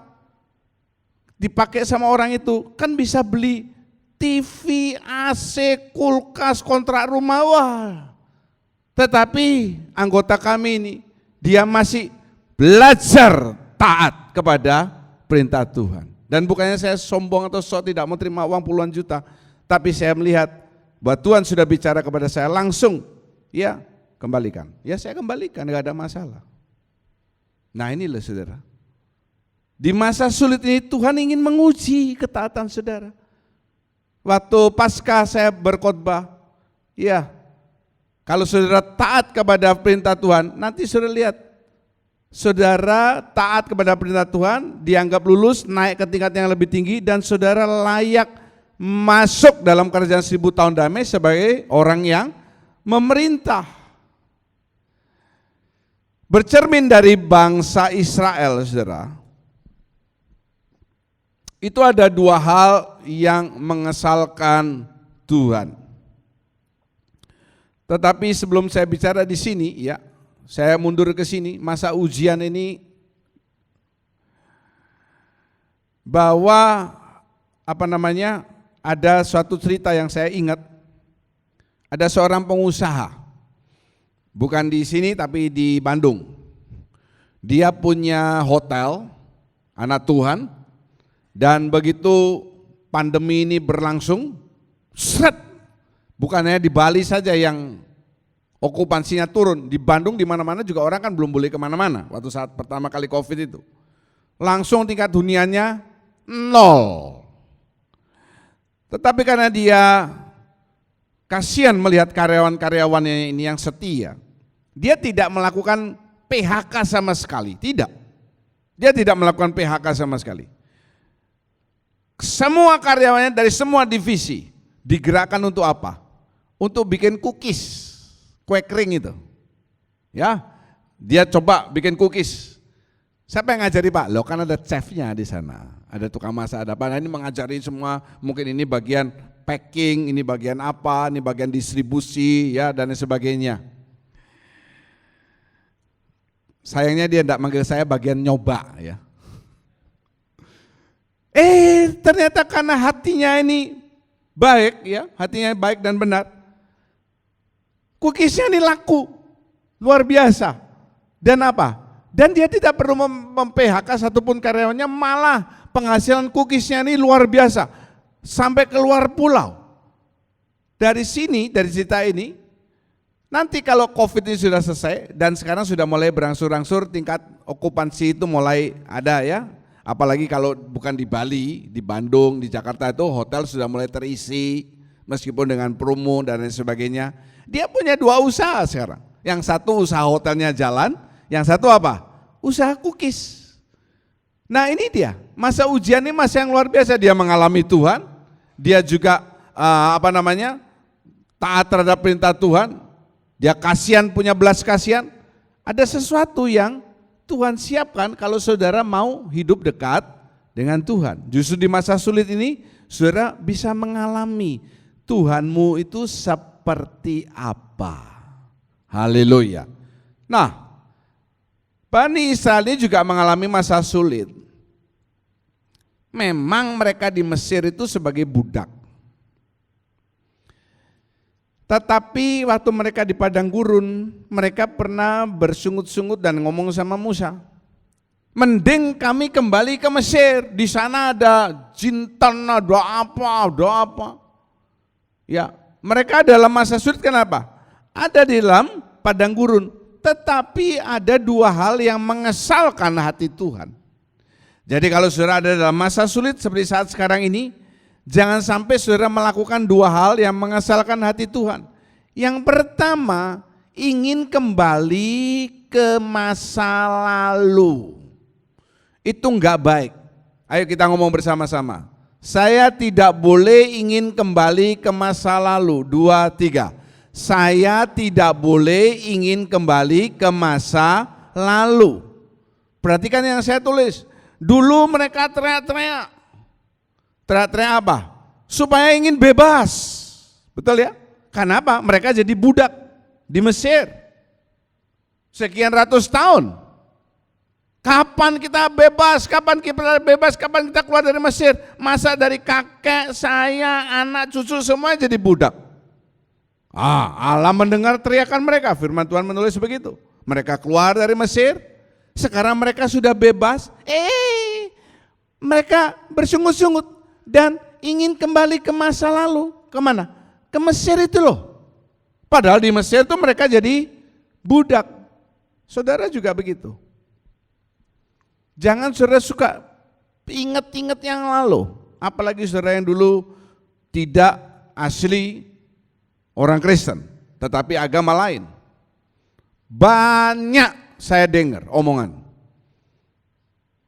dipakai sama orang itu, kan bisa beli TV, AC, kulkas, kontrak rumah, wah. Tetapi anggota kami ini, dia masih belajar taat kepada perintah Tuhan. Dan bukannya saya sombong atau sok tidak mau terima uang puluhan juta, tapi saya melihat bahwa Tuhan sudah bicara kepada saya langsung, ya kembalikan. Ya saya kembalikan, gak ada masalah. Nah inilah saudara, di masa sulit ini Tuhan ingin menguji ketaatan saudara. Waktu Paskah saya berkhotbah, ya kalau saudara taat kepada perintah Tuhan, nanti saudara lihat, saudara taat kepada perintah Tuhan, dianggap lulus, naik ke tingkat yang lebih tinggi, dan saudara layak masuk dalam kerajaan 1000 tahun damai sebagai orang yang memerintah. Bercermin dari bangsa Israel, saudara, itu ada 2 hal yang mengesalkan Tuhan. Tetapi sebelum saya bicara di sini, ya, saya mundur ke sini, masa ujian ini, bahwa ada suatu cerita yang saya ingat, ada seorang pengusaha, bukan di sini tapi di Bandung. Dia punya hotel, anak Tuhan, dan begitu pandemi ini berlangsung, bukannya di Bali saja yang okupansinya turun, di Bandung di mana-mana juga orang kan belum boleh kemana-mana waktu saat pertama kali COVID itu. Langsung tingkat huniannya 0. Tetapi karena dia kasihan melihat karyawan-karyawannya ini yang setia, dia tidak melakukan PHK sama sekali, tidak. Dia tidak melakukan PHK sama sekali. Semua karyawannya dari semua divisi digerakkan untuk apa? Untuk bikin cookies, kue kering itu. Ya, dia coba bikin cookies. Siapa yang ngajari Pak? Loh kan ada chefnya di sana, ada tukang masak, ada apa? Nah, ini mengajari semua, mungkin ini bagian packing, ini bagian apa, ini bagian distribusi, ya dan sebagainya. Sayangnya dia tidak manggil saya bagian nyoba, ya. Ternyata karena hatinya ini baik, ya, hatinya baik dan benar, cookiesnya ini laku, luar biasa. Dan apa? Dan dia tidak perlu mem-PHK satupun karyawannya, malah penghasilan cookiesnya ini luar biasa. sampai keluar pulau. Dari sini, dari cerita ini, nanti kalau COVID ini sudah selesai dan sekarang sudah mulai berangsur-angsur tingkat okupansi itu mulai ada ya. Apalagi kalau bukan di Bali, di Bandung, di Jakarta itu hotel sudah mulai terisi meskipun dengan promo dan lain sebagainya. Dia punya 2 usaha sekarang. Yang satu usaha hotelnya jalan, yang satu apa? Usaha cookies. Nah ini dia, masa ujian ini masa yang luar biasa. Dia mengalami Tuhan, dia juga taat terhadap perintah Tuhan, dia kasihan, punya belas kasihan. Ada sesuatu yang Tuhan siapkan kalau saudara mau hidup dekat dengan Tuhan. Justru di masa sulit ini, saudara bisa mengalami Tuhanmu itu seperti apa. Haleluya. Nah, Bani Israel ini juga mengalami masa sulit. Memang mereka di Mesir itu sebagai budak. Tetapi waktu mereka di padang gurun, mereka pernah bersungut-sungut dan ngomong sama Musa. Mending kami kembali ke Mesir, di sana ada jintan, ada apa. Ya, mereka dalam masa sulit kenapa? Ada di dalam padang gurun, tetapi ada 2 hal yang mengesalkan hati Tuhan. Jadi kalau saudara ada dalam masa sulit seperti saat sekarang ini, jangan sampai saudara melakukan 2 hal yang mengesalkan hati Tuhan. Yang pertama, ingin kembali ke masa lalu. Itu enggak baik. Ayo kita ngomong bersama-sama. Saya tidak boleh ingin kembali ke masa lalu. 2, 3. Saya tidak boleh ingin kembali ke masa lalu. Perhatikan yang saya tulis. Dulu mereka teriak-teriak. Teriak-teriak apa? Supaya ingin bebas. Betul ya? Kenapa? Mereka jadi budak di Mesir. Sekian ratus tahun. Kapan kita bebas? Kapan kita bebas? Kapan kita keluar dari Mesir? Masa dari kakek, saya, anak, cucu semua jadi budak. Allah mendengar teriakan mereka. Firman Tuhan menulis begitu. Mereka keluar dari Mesir. Sekarang mereka sudah bebas. Mereka bersungut-sungut dan ingin kembali ke masa lalu. Kemana? Ke Mesir itu loh. Padahal di Mesir itu mereka jadi budak. Saudara juga begitu. Jangan saudara suka ingat-ingat yang lalu. Apalagi saudara yang dulu tidak asli orang Kristen, tetapi agama lain. Banyak saya dengar omongan.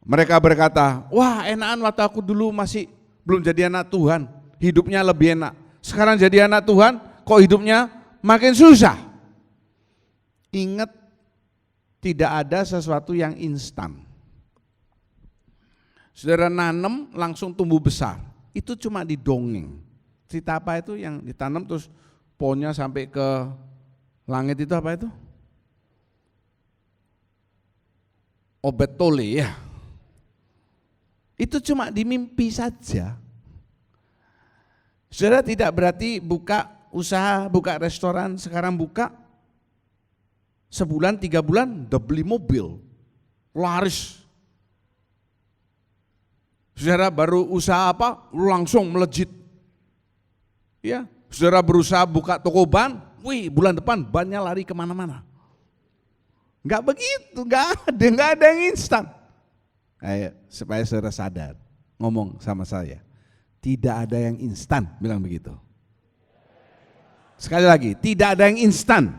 Mereka berkata, wah enakan waktu aku dulu masih belum jadi anak Tuhan, hidupnya lebih enak. Sekarang jadi anak Tuhan, kok hidupnya makin susah. Ingat, tidak ada sesuatu yang instan. Saudara nanam langsung tumbuh besar, itu cuma di dongeng. Cerita apa itu yang ditanam terus pohonnya sampai ke langit itu apa itu? Obat tole ya. Itu cuma di mimpi saja. Saudara tidak berarti buka usaha, buka restoran, sekarang buka sebulan, 3 bulan udah beli mobil, laris. Saudara baru usaha apa, langsung melejit. Ya, saudara berusaha buka toko ban, wih bulan depan bannya lari kemana-mana. Enggak begitu, enggak ada yang instan. Ayo, supaya saudara sadar, ngomong sama saya, tidak ada yang instan, bilang begitu. Sekali lagi, tidak ada yang instan.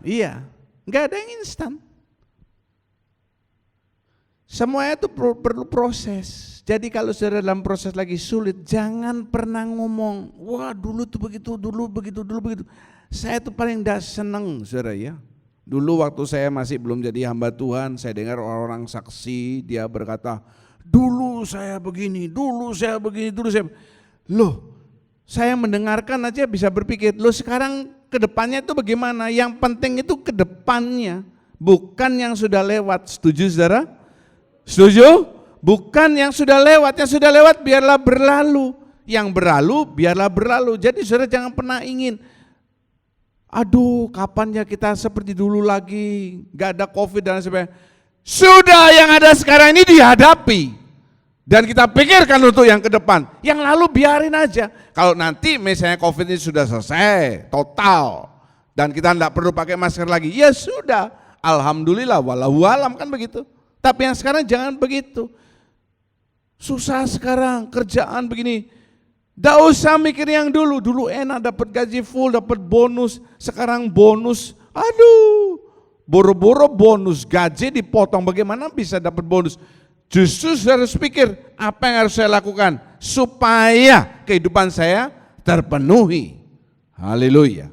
Iya, enggak ada yang instan. Semuanya itu perlu proses. Jadi kalau saudara dalam proses lagi sulit, jangan pernah ngomong, wah dulu tuh begitu, dulu begitu. Saya tuh paling tidak senang saudara ya. Dulu waktu saya masih belum jadi hamba Tuhan, saya dengar orang-orang saksi, dia berkata, dulu saya begini, dulu saya begini, Loh, saya mendengarkan aja bisa berpikir, loh sekarang ke depannya itu bagaimana? Yang penting itu ke depannya, bukan yang sudah lewat. Setuju saudara? Setuju? Bukan yang sudah lewat biarlah berlalu. Yang berlalu biarlah berlalu. Jadi saudara jangan pernah ingin, aduh kapan ya kita seperti dulu lagi, gak ada COVID dan sebagainya. Sudah yang ada sekarang ini dihadapi. Dan kita pikirkan untuk yang ke depan. Yang lalu biarin aja. Kalau nanti misalnya COVID ini sudah selesai, total, dan kita tidak perlu pakai masker lagi, ya sudah. Alhamdulillah, walau alam kan begitu. Tapi yang sekarang jangan begitu. Susah sekarang, kerjaan begini. Tidak usah mikir yang dulu. Dulu enak dapat gaji full, dapat bonus. Sekarang bonus, aduh. Boro-boro bonus, gaji dipotong. Bagaimana bisa dapat bonus? Justru saya harus pikir apa yang harus saya lakukan supaya kehidupan saya terpenuhi. Haleluya.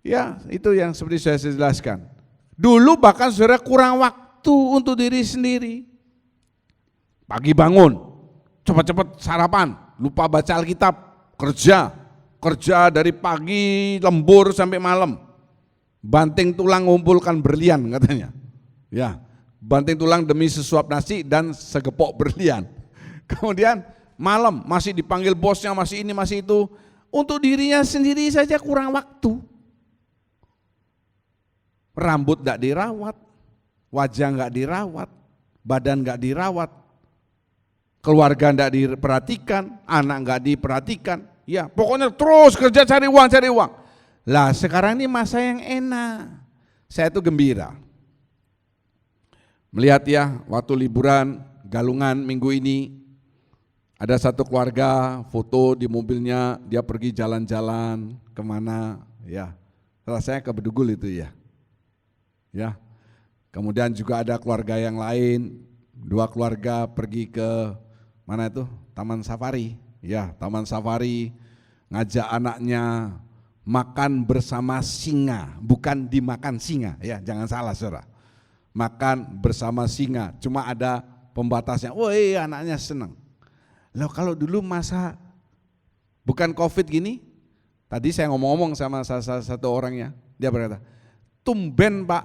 Ya, itu yang seperti saya jelaskan. Dulu bahkan saudara kurang waktu untuk diri sendiri. Pagi bangun, cepat-cepat sarapan, lupa baca Alkitab, kerja dari pagi lembur sampai malam. Banting tulang ngumpulkan berlian katanya. Ya. Banting tulang demi sesuap nasi dan segepok berlian. Kemudian malam masih dipanggil bosnya, masih ini, masih itu. Untuk dirinya sendiri saja kurang waktu. Rambut gak dirawat, wajah gak dirawat, badan gak dirawat, keluarga gak diperhatikan, anak gak diperhatikan. Ya pokoknya terus kerja cari uang. Lah sekarang ini masa yang enak. Saya tuh gembira. Melihat ya, waktu liburan Galungan minggu ini, ada satu keluarga foto di mobilnya, dia pergi jalan-jalan kemana, ya. Rasanya ke Bedugul itu ya. Ya. Kemudian juga ada keluarga yang lain, 2 keluarga pergi ke mana itu? Taman Safari. Ya, Taman Safari, ngajak anaknya makan bersama singa, bukan dimakan singa, ya, jangan salah saudara. Makan bersama singa, cuma ada pembatasnya. Woi, anaknya senang. Loh kalau dulu masa bukan COVID gini, tadi saya ngomong-ngomong sama salah satu orangnya, dia berkata, tumben pak,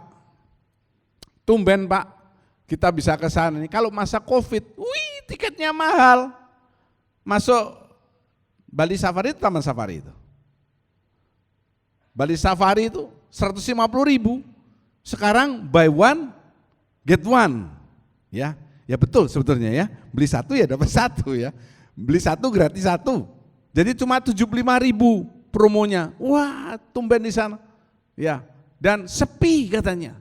kita bisa ke sana nih. Kalau masa COVID, wih tiketnya mahal. Masuk Bali Safari itu Taman Safari itu. Bali Safari itu 150.000. Sekarang buy one get one, ya betul sebetulnya ya. Beli satu ya dapat satu ya. Beli satu gratis satu. Jadi cuma 75.000 promonya. Wah, tumben di sana. Ya, dan sepi katanya.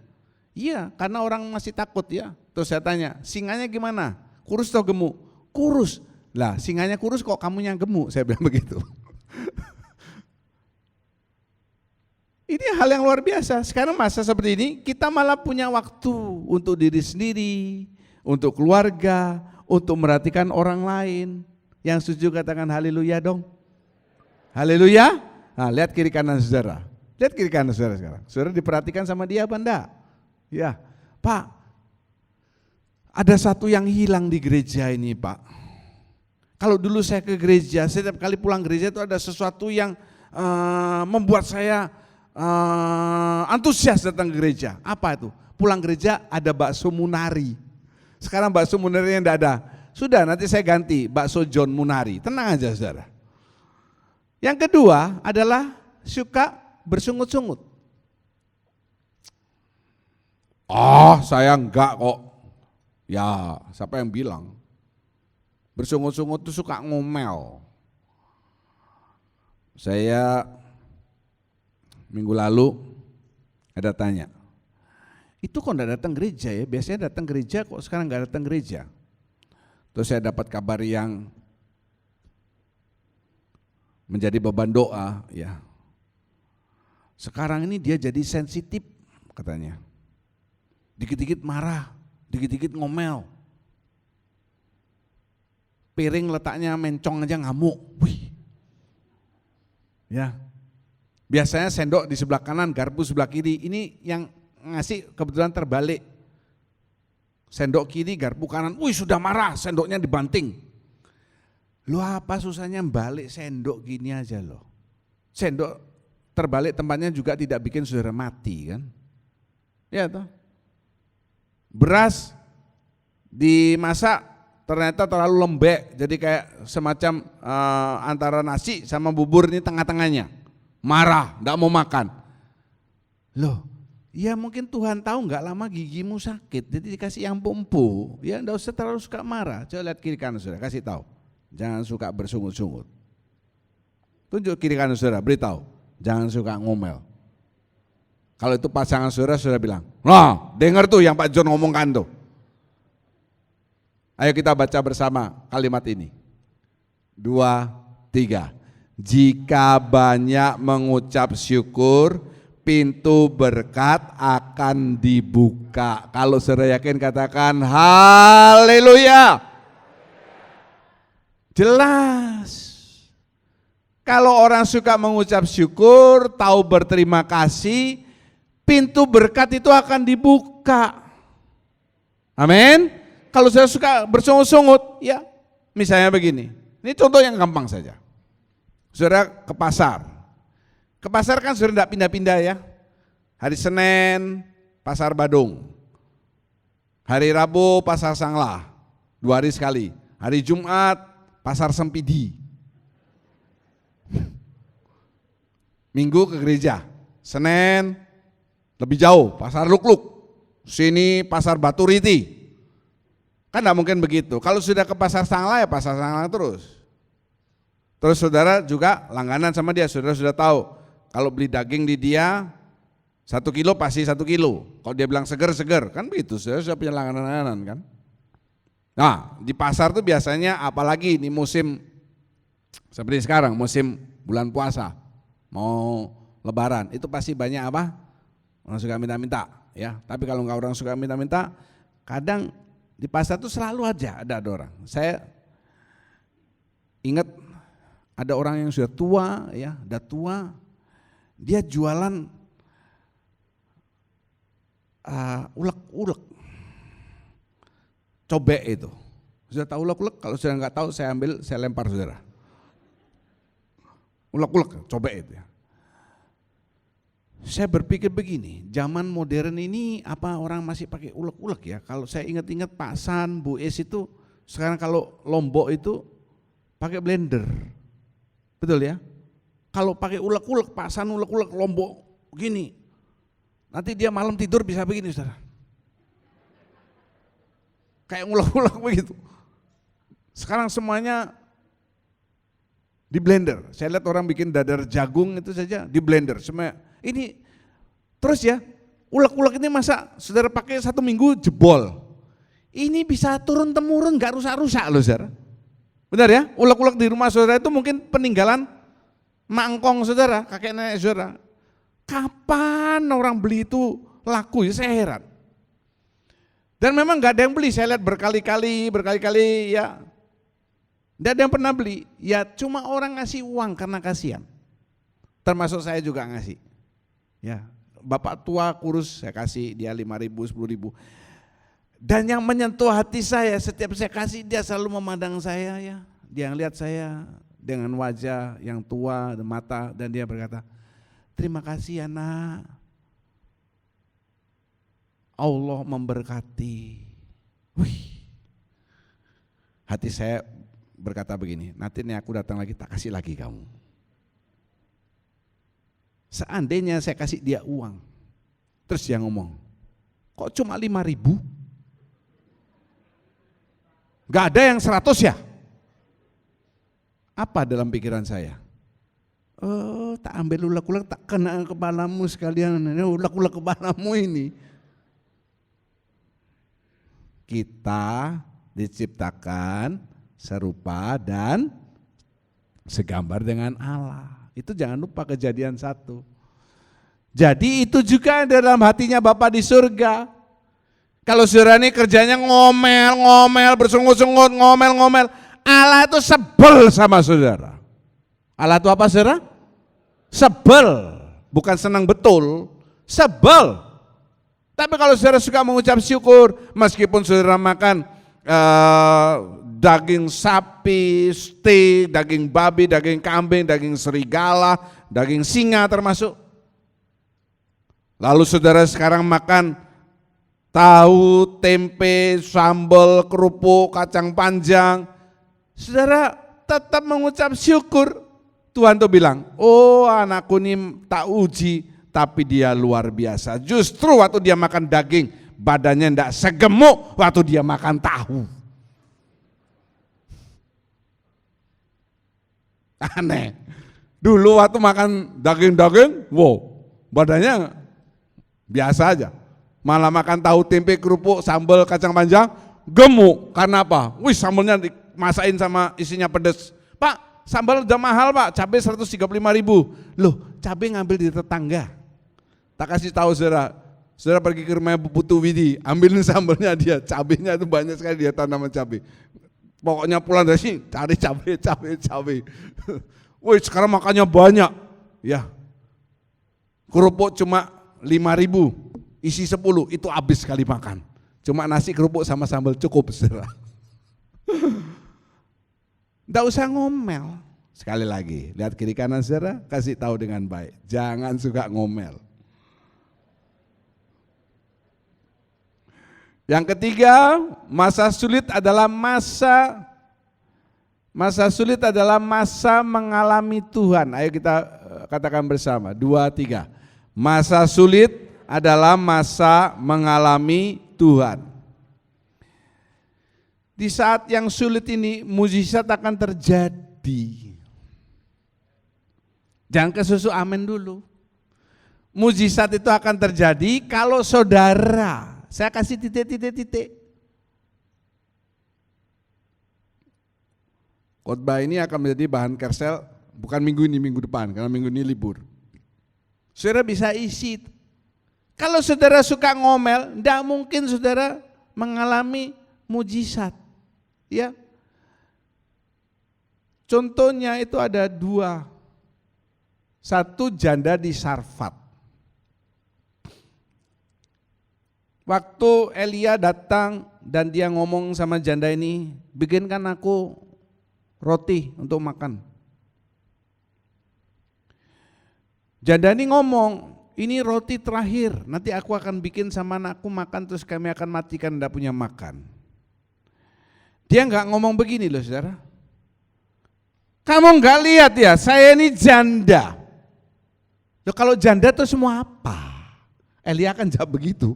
Iya, karena orang masih takut ya. Terus saya tanya, singanya gimana? Kurus atau gemuk? Kurus. Lah, singanya kurus kok kamu yang gemuk? Saya bilang begitu. Ini hal yang luar biasa. Sekarang masa seperti ini kita malah punya waktu untuk diri sendiri, untuk keluarga, untuk merhatikan orang lain. Yang setuju katakan haleluya dong. Haleluya. Nah, lihat kiri kanan saudara. Lihat kiri kanan saudara sekarang. Saudara diperhatikan sama dia apa enggak? Ya, Pak. Ada satu yang hilang di gereja ini, Pak. Kalau dulu saya ke gereja, setiap kali pulang gereja itu ada sesuatu yang membuat saya antusias datang ke gereja. Apa itu? Pulang gereja ada bakso Munari. Sekarang bakso Munari yang tidak ada. Sudah, nanti saya ganti bakso John Munari. Tenang aja saudara. Yang kedua adalah suka bersungut-sungut. Oh, saya enggak kok. Ya, siapa yang bilang? Bersungut-sungut itu suka ngomel. Saya minggu lalu ada tanya, itu kok enggak datang gereja ya? Biasanya datang gereja kok sekarang enggak datang gereja. Terus saya dapat kabar yang menjadi beban doa ya. Sekarang ini dia jadi sensitif katanya. Dikit-dikit marah, dikit-dikit ngomel. Piring letaknya mencong aja ngamuk. Wih. Ya. Biasanya sendok di sebelah kanan, garpu sebelah kiri. Ini yang ngasih kebetulan terbalik. Sendok kiri, garpu kanan. Wih sudah marah, sendoknya dibanting. Loh apa susahnya balik sendok gini aja loh. Sendok terbalik tempatnya juga tidak bikin saudara mati kan. Ya toh. Beras dimasak ternyata terlalu lembek. Jadi kayak semacam antara nasi sama bubur ini tengah-tengahnya. Marah, enggak mau makan. Loh, Ya mungkin Tuhan tahu nggak lama gigimu sakit, jadi dikasih yang empuk. Ya enggak usah terlalu suka marah. Coba lihat kiri kanan saudara, kasih tahu. Jangan suka bersungut-sungut. Tunjuk kiri kanan saudara, beritahu. Jangan suka ngomel. Kalau itu pasangan saudara, saudara bilang, nah dengar tuh yang Pak John ngomongkan tuh. Ayo kita baca bersama kalimat ini. 2, 3. Jika banyak mengucap syukur, pintu berkat akan dibuka. Kalau saudara yakin katakan haleluya. Jelas. Kalau orang suka mengucap syukur, tahu berterima kasih, pintu berkat itu akan dibuka. Amin. Kalau saya suka bersungut-sungut, ya misalnya begini. Ini contoh yang gampang saja. Saudara ke pasar. Ke pasar kan sudah tidak pindah-pindah ya. Hari Senin pasar Badung. Hari Rabu pasar Sanglah. 2 hari sekali. Hari Jumat pasar Sempidi. Minggu ke gereja. Senin lebih jauh pasar Luk-Luk. Sini pasar Batu Riti. Kan tidak mungkin begitu. Kalau sudah ke pasar Sanglah ya pasar Sanglah terus. Terus saudara juga langganan sama dia. Saudara sudah tahu. Kalau beli daging di dia 1 kilo pasti 1 kilo. Kalau dia bilang seger-seger, kan begitu, saya sudah punya langganan kan. Nah di pasar tuh biasanya apalagi ini musim seperti sekarang, musim bulan puasa, mau lebaran, itu pasti banyak apa? Orang suka minta-minta ya. Tapi kalau nggak orang suka minta-minta, kadang di pasar tuh selalu aja ada orang. Saya ingat ada orang yang sudah tua ya, udah tua. Dia jualan ulek-ulek, cobek itu. Sudah tahu ulek-ulek? Kalau sudah nggak tahu saya ambil, saya lempar saudara. Ulek-ulek, cobek itu ya. Saya berpikir begini, zaman modern ini apa orang masih pakai ulek-ulek ya? Kalau saya ingat-ingat Pak San, Bu Es itu sekarang kalau lombok itu pakai blender, betul ya? Kalau pakai ulek-ulek, pasan ulek-ulek lombok begini, nanti dia malam tidur bisa begini saudara. Kayak ulek-ulek begitu. Sekarang semuanya di blender. Saya lihat orang bikin dadar jagung itu saja di blender. Semua ini terus ya, ulek-ulek ini masa saudara pakai 1 minggu jebol. Ini bisa turun-temurun gak rusak-rusak loh saudara. Benar ya, ulek-ulek di rumah saudara itu mungkin peninggalan mangkong saudara, kakek nenek saudara. Kapan orang beli itu laku ya, saya heran. Dan memang gak ada yang beli, saya lihat berkali-kali ya. Tidak ada yang pernah beli, ya cuma orang ngasih uang karena kasihan. Termasuk saya juga ngasih. Ya, bapak tua kurus saya kasih dia 5.000, 10.000. Dan yang menyentuh hati saya setiap saya kasih dia selalu memandang saya ya. Dia ngelihat saya dengan wajah yang tua, mata, dan dia berkata, terima kasih ya nak, Allah memberkati. Wih, hati saya berkata begini, nanti nih aku datang lagi tak kasih lagi kamu. Seandainya saya kasih dia uang, terus dia ngomong, kok cuma 5.000? Gak ada yang 100 ya? Apa dalam pikiran saya? Oh, tak ambil ulek-ulek, tak kena kepalamu sekalian, ulek-ulek kepalamu ini. Kita diciptakan serupa dan segambar dengan Allah. Itu jangan lupa Kejadian 1. Jadi itu juga dalam hatinya Bapa di surga. Kalau saudara ini kerjanya ngomel-ngomel, bersungut-sungut, ngomel-ngomel, Allah itu sebel sama saudara. Allah itu apa saudara? Sebel, bukan senang betul, sebel. Tapi kalau saudara suka mengucap syukur, meskipun saudara makan daging sapi, steak, daging babi, daging kambing, daging serigala, daging singa termasuk. Lalu saudara sekarang makan tahu, tempe, sambal, kerupuk, kacang panjang, saudara tetap mengucap syukur. Tuhan tuh bilang, oh anakku ini tak uji, tapi dia luar biasa. Justru waktu dia makan daging, badannya tidak segemuk waktu dia makan tahu. Aneh. Dulu waktu makan daging-daging, wow, badannya biasa aja. Malah makan tahu, tempe, kerupuk, sambal, kacang panjang, gemuk. Karena apa? Wih, sambalnya dimasain sama isinya pedes. Pak, sambal udah mahal Pak, cabai 135.000. Loh, cabai ngambil di tetangga. Tak kasih tahu saudara, saudara pergi ke rumah Putu Widi, ambilin sambalnya dia, cabainya itu banyak sekali dia tanaman cabai. Pokoknya pulang dari sini cari cabai. Wih, sekarang makannya banyak. Ya. Kerupuk cuma 5.000, isi 10, itu habis sekali makan. Cuma nasi, kerupuk sama sambal cukup, saudara. Nggak usah ngomel. Sekali lagi, lihat kiri kanan saudara, kasih tahu dengan baik. Jangan suka ngomel. Yang ketiga, masa sulit adalah masa mengalami Tuhan. Ayo kita katakan bersama, 2, 3. Masa sulit adalah masa mengalami Tuhan. Di saat yang sulit ini, mujizat akan terjadi. Jangan kesusu amin dulu. Mujizat itu akan terjadi kalau saudara, saya kasih titik. Khotbah ini akan menjadi bahan kersel bukan minggu ini, minggu depan, karena minggu ini libur. Saudara bisa isi. Kalau saudara suka ngomel, tidak mungkin saudara mengalami mujizat. Ya. Contohnya itu ada 2. 1 janda di Sarfat. Waktu Elia datang dan dia ngomong sama janda ini, bikinkan aku roti untuk makan. Janda ini ngomong, ini roti terakhir, nanti aku akan bikin sama anakku makan terus kami akan matikan tidak punya makan. Dia nggak ngomong begini loh saudara. Kamu nggak lihat ya, saya ini janda. Loh, kalau janda itu semua apa? Elia akan jawab begitu.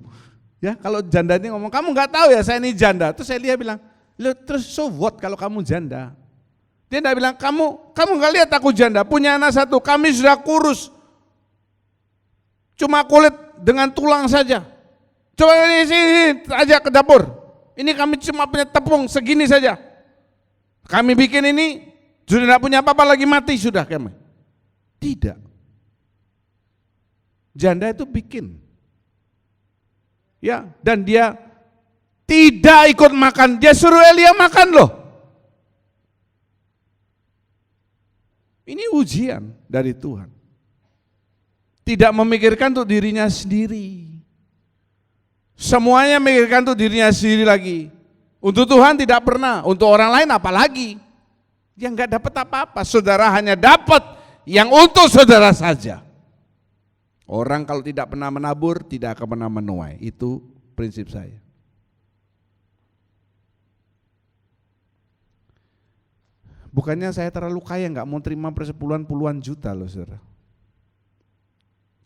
Ya, kalau janda ini ngomong, kamu nggak tahu ya saya ini janda. Terus Elia bilang, loh terus so what kalau kamu janda? Dia tidak bilang, kamu nggak lihat aku janda, punya anak 1, kami sudah kurus. Cuma kulit dengan tulang saja. Coba sini aja ke dapur. Ini kami cuma punya tepung segini saja. Kami bikin ini, sudah tidak punya apa-apa lagi, mati sudah kami. Tidak. Janda itu bikin. Ya, dan dia tidak ikut makan, dia suruh Elia makan loh. Ini ujian dari Tuhan. Tidak memikirkan untuk dirinya sendiri. Semuanya memikirkan untuk dirinya sendiri lagi. Untuk Tuhan tidak pernah, untuk orang lain apalagi. Dia enggak dapat apa-apa, saudara hanya dapat yang untuk saudara saja. Orang kalau tidak pernah menabur, tidak akan pernah menuai. Itu prinsip saya. Bukannya saya terlalu kaya, nggak mau terima persepuluhan puluhan juta loh saudara.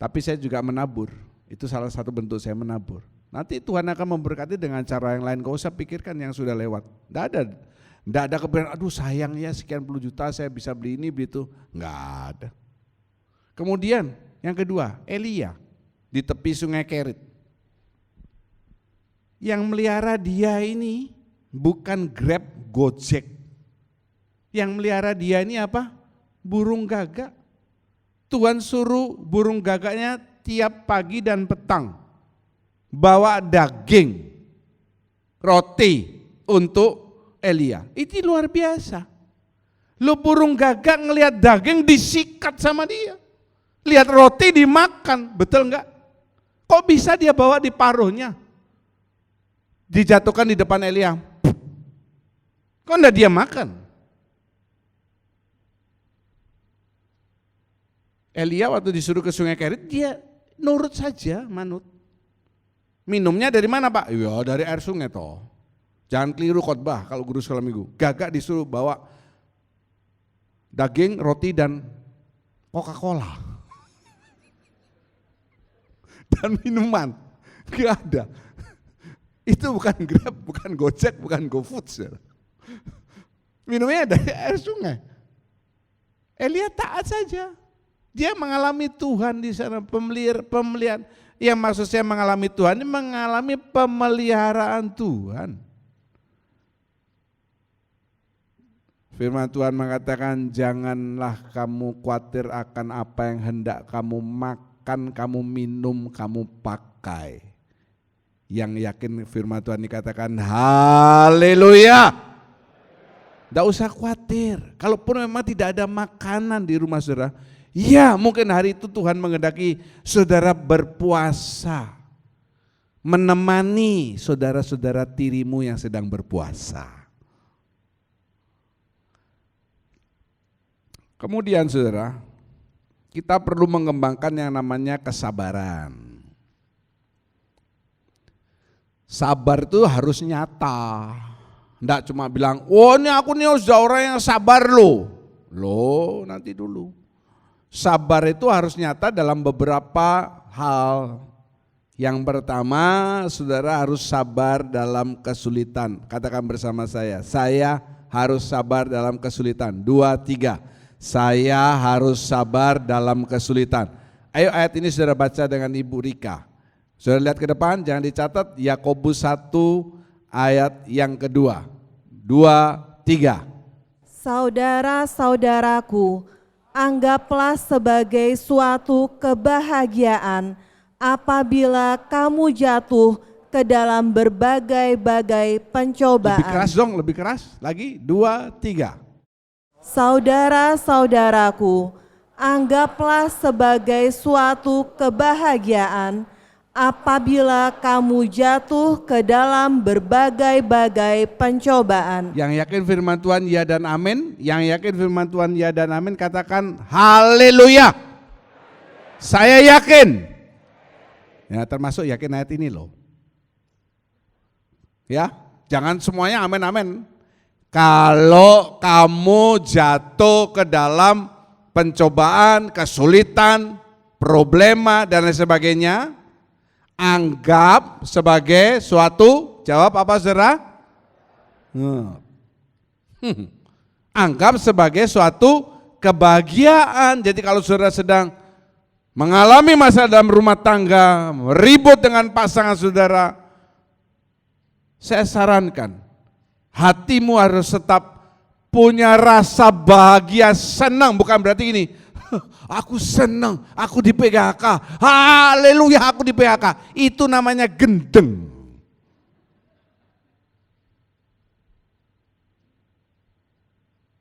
Tapi saya juga menabur. Itu salah satu bentuk saya menabur. Nanti Tuhan akan memberkati dengan cara yang lain. Gak usah pikirkan yang sudah lewat. Nggak ada kepikiran, aduh sayang ya sekian puluh juta saya bisa beli ini, beli itu. Nggak ada. Kemudian yang kedua, Elia di tepi sungai Kerit. Yang melihara dia ini bukan Grab, Gojek. Yang melihara dia ini apa? Burung gagak. Tuhan suruh burung gagaknya tiap pagi dan petang bawa daging, roti untuk Elia. Itu luar biasa. Lu burung gagak ngelihat daging disikat sama dia. Lihat roti dimakan, betul enggak? Kok bisa dia bawa di paruhnya? Dijatuhkan di depan Elia. Kok enggak dia makan? Elia waktu disuruh ke sungai Kerit, dia nurut saja, manut. Minumnya dari mana Pak? Ya dari air sungai toh. Jangan keliru khotbah kalau guru sekolah minggu. Gagak disuruh bawa daging, roti dan Coca-Cola. dan minuman. Gak ada. Itu bukan Grab, bukan Gojek, bukan GoFood. Saudara. Minumnya dari air sungai. Elia taat saja. Dia mengalami Tuhan di sana, pemeliharaan. Yang maksud saya mengalami Tuhan, ini mengalami pemeliharaan Tuhan. Firman Tuhan mengatakan, janganlah kamu khawatir akan apa yang hendak kamu makan, kamu minum, kamu pakai. Yang yakin firman Tuhan dikatakan, haleluya. Tidak usah khawatir, kalaupun memang tidak ada makanan di rumah saudara, ya mungkin hari itu Tuhan menghendaki saudara berpuasa, menemani saudara-saudara tirimu yang sedang berpuasa. Kemudian saudara, kita perlu mengembangkan yang namanya kesabaran. Sabar itu harus nyata. Enggak cuma bilang, oh ini aku nih sudah orang yang sabar loh. Loh nanti dulu. Sabar itu harus nyata dalam beberapa hal. Yang pertama, saudara harus sabar dalam kesulitan. Katakan bersama saya harus sabar dalam kesulitan. 2, 3, saya harus sabar dalam kesulitan. Ayo ayat ini saudara baca dengan Ibu Rika. Saudara lihat ke depan, jangan dicatat, Yakobus 1 ayat yang kedua. 2, 3. Saudara-saudaraku, anggaplah sebagai suatu kebahagiaan apabila kamu jatuh ke dalam berbagai-bagai pencobaan. Lebih keras dong, lebih keras. Lagi, 2, 3. Saudara-saudaraku, anggaplah sebagai suatu kebahagiaan apabila kamu jatuh ke dalam berbagai-bagai pencobaan. Yang yakin firman Tuhan ya dan amin. Yang yakin firman Tuhan ya dan amin katakan haleluya. Saya yakin. Ya termasuk yakin ayat ini loh. Ya, jangan semuanya amin amin. Kalau kamu jatuh ke dalam pencobaan, kesulitan, problema dan lain sebagainya, anggap sebagai suatu, jawab apa saudara? Anggap sebagai suatu kebahagiaan. Jadi kalau saudara sedang mengalami masalah dalam rumah tangga, ribut dengan pasangan saudara, saya sarankan hatimu harus tetap punya rasa bahagia, senang. Bukan berarti ini, aku senang, aku di PHK, haleluya aku di PHK. Itu namanya gendeng.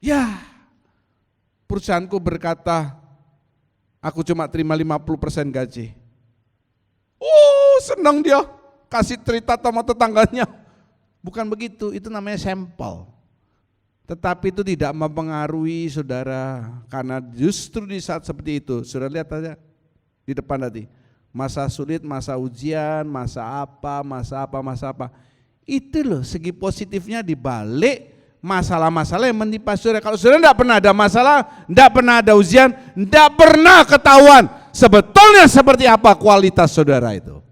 Ya, perusahaanku berkata, aku cuma terima 50% gaji. Senang dia, kasih cerita sama tetangganya. Bukan begitu, itu namanya sampel. Tetapi itu tidak mempengaruhi saudara, karena justru di saat seperti itu, saudara lihat aja di depan tadi, masa sulit, masa ujian, masa apa, itu loh segi positifnya di balik masalah-masalah yang menimpa saudara. Kalau saudara tidak pernah ada masalah, tidak pernah ada ujian, tidak pernah ketahuan sebetulnya seperti apa kualitas saudara itu.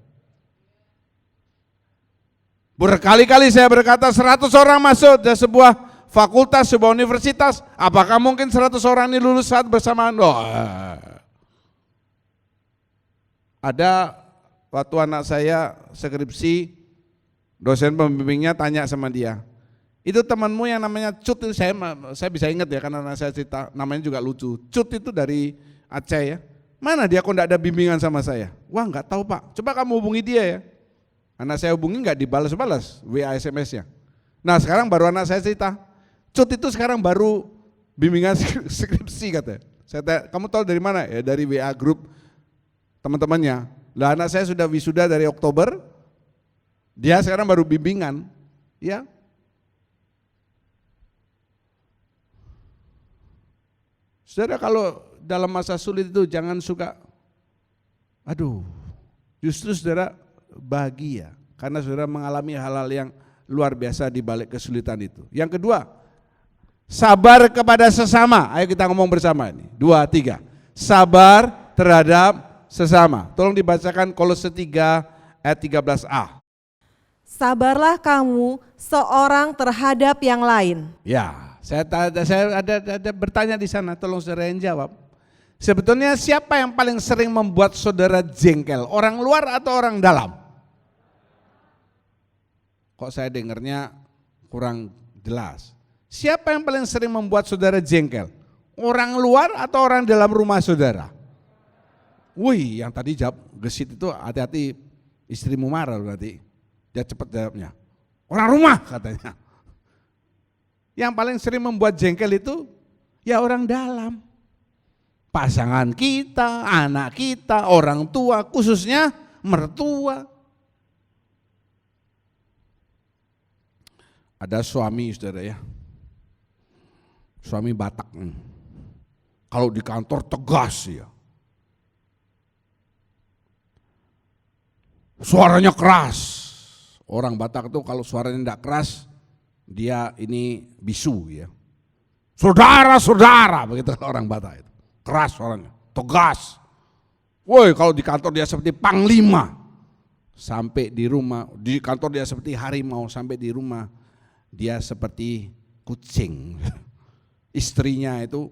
Berkali-kali saya berkata 100 orang masuk dari sebuah fakultas, sebuah universitas, apakah mungkin 100 orang ini lulus saat bersamaan? Ada waktu anak saya skripsi, dosen pembimbingnya tanya sama dia, itu temanmu yang namanya Cut, itu saya bisa ingat ya karena saya cerita, namanya juga lucu. Cut itu dari Aceh ya, mana dia kok enggak ada bimbingan sama saya? Wah enggak tahu Pak, coba kamu hubungi dia ya. Anak saya hubungi enggak dibalas-balas WA SMS-nya. Nah sekarang baru anak saya cerita, Cut itu sekarang baru bimbingan skripsi katanya. Saya tanya, kamu tahu dari mana? Ya dari WA grup teman-temannya. Lah anak saya sudah wisuda dari Oktober, dia sekarang baru bimbingan. Ya. Saudara kalau dalam masa sulit itu jangan suka, justru saudara bahagia karena saudara mengalami hal-hal yang luar biasa di balik kesulitan itu. Yang kedua, sabar kepada sesama. Ayo kita ngomong bersama ini. 2, 3. Sabar terhadap sesama. Tolong dibacakan Kolose 3 ayat 13a. Sabarlah kamu seorang terhadap yang lain. Ya, saya ada bertanya di sana, tolong saudara yang jawab. Sebetulnya siapa yang paling sering membuat saudara jengkel? Orang luar atau orang dalam? Kok saya dengarnya kurang jelas. Siapa yang paling sering membuat saudara jengkel? Orang luar atau orang dalam rumah saudara? Wih, yang tadi jawab gesit itu hati-hati istrimu marah berarti. Dia cepat jawabnya. Orang rumah katanya. Yang paling sering membuat jengkel itu ya orang dalam. Pasangan kita, anak kita, orang tua, khususnya mertua. Ada suami saudara ya. Suami Batak. Kalau di kantor tegas ya. Suaranya keras. Orang Batak itu kalau suaranya tidak keras, dia ini bisu ya. Saudara-saudara, begitu orang Batak itu. Keras suaranya, tegas. Woi, kalau di kantor dia seperti panglima. Sampai di rumah, di kantor dia seperti harimau, sampai di rumah dia seperti kucing. Istrinya itu,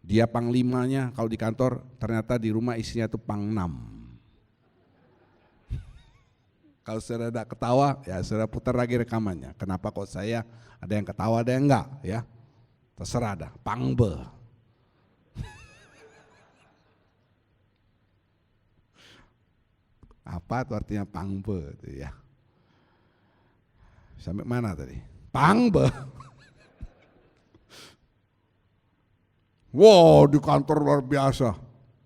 dia panglimanya, kalau di kantor ternyata di rumah istrinya itu pangnam. Kalau saudara tidak ketawa, ya saudara putar lagi rekamannya. Kenapa kok saya ada yang ketawa, ada yang enggak, ya terserah dah. Pangbe. Apa itu artinya pangbe itu ya? Sampai mana tadi? Pangbe. Wow, di kantor luar biasa.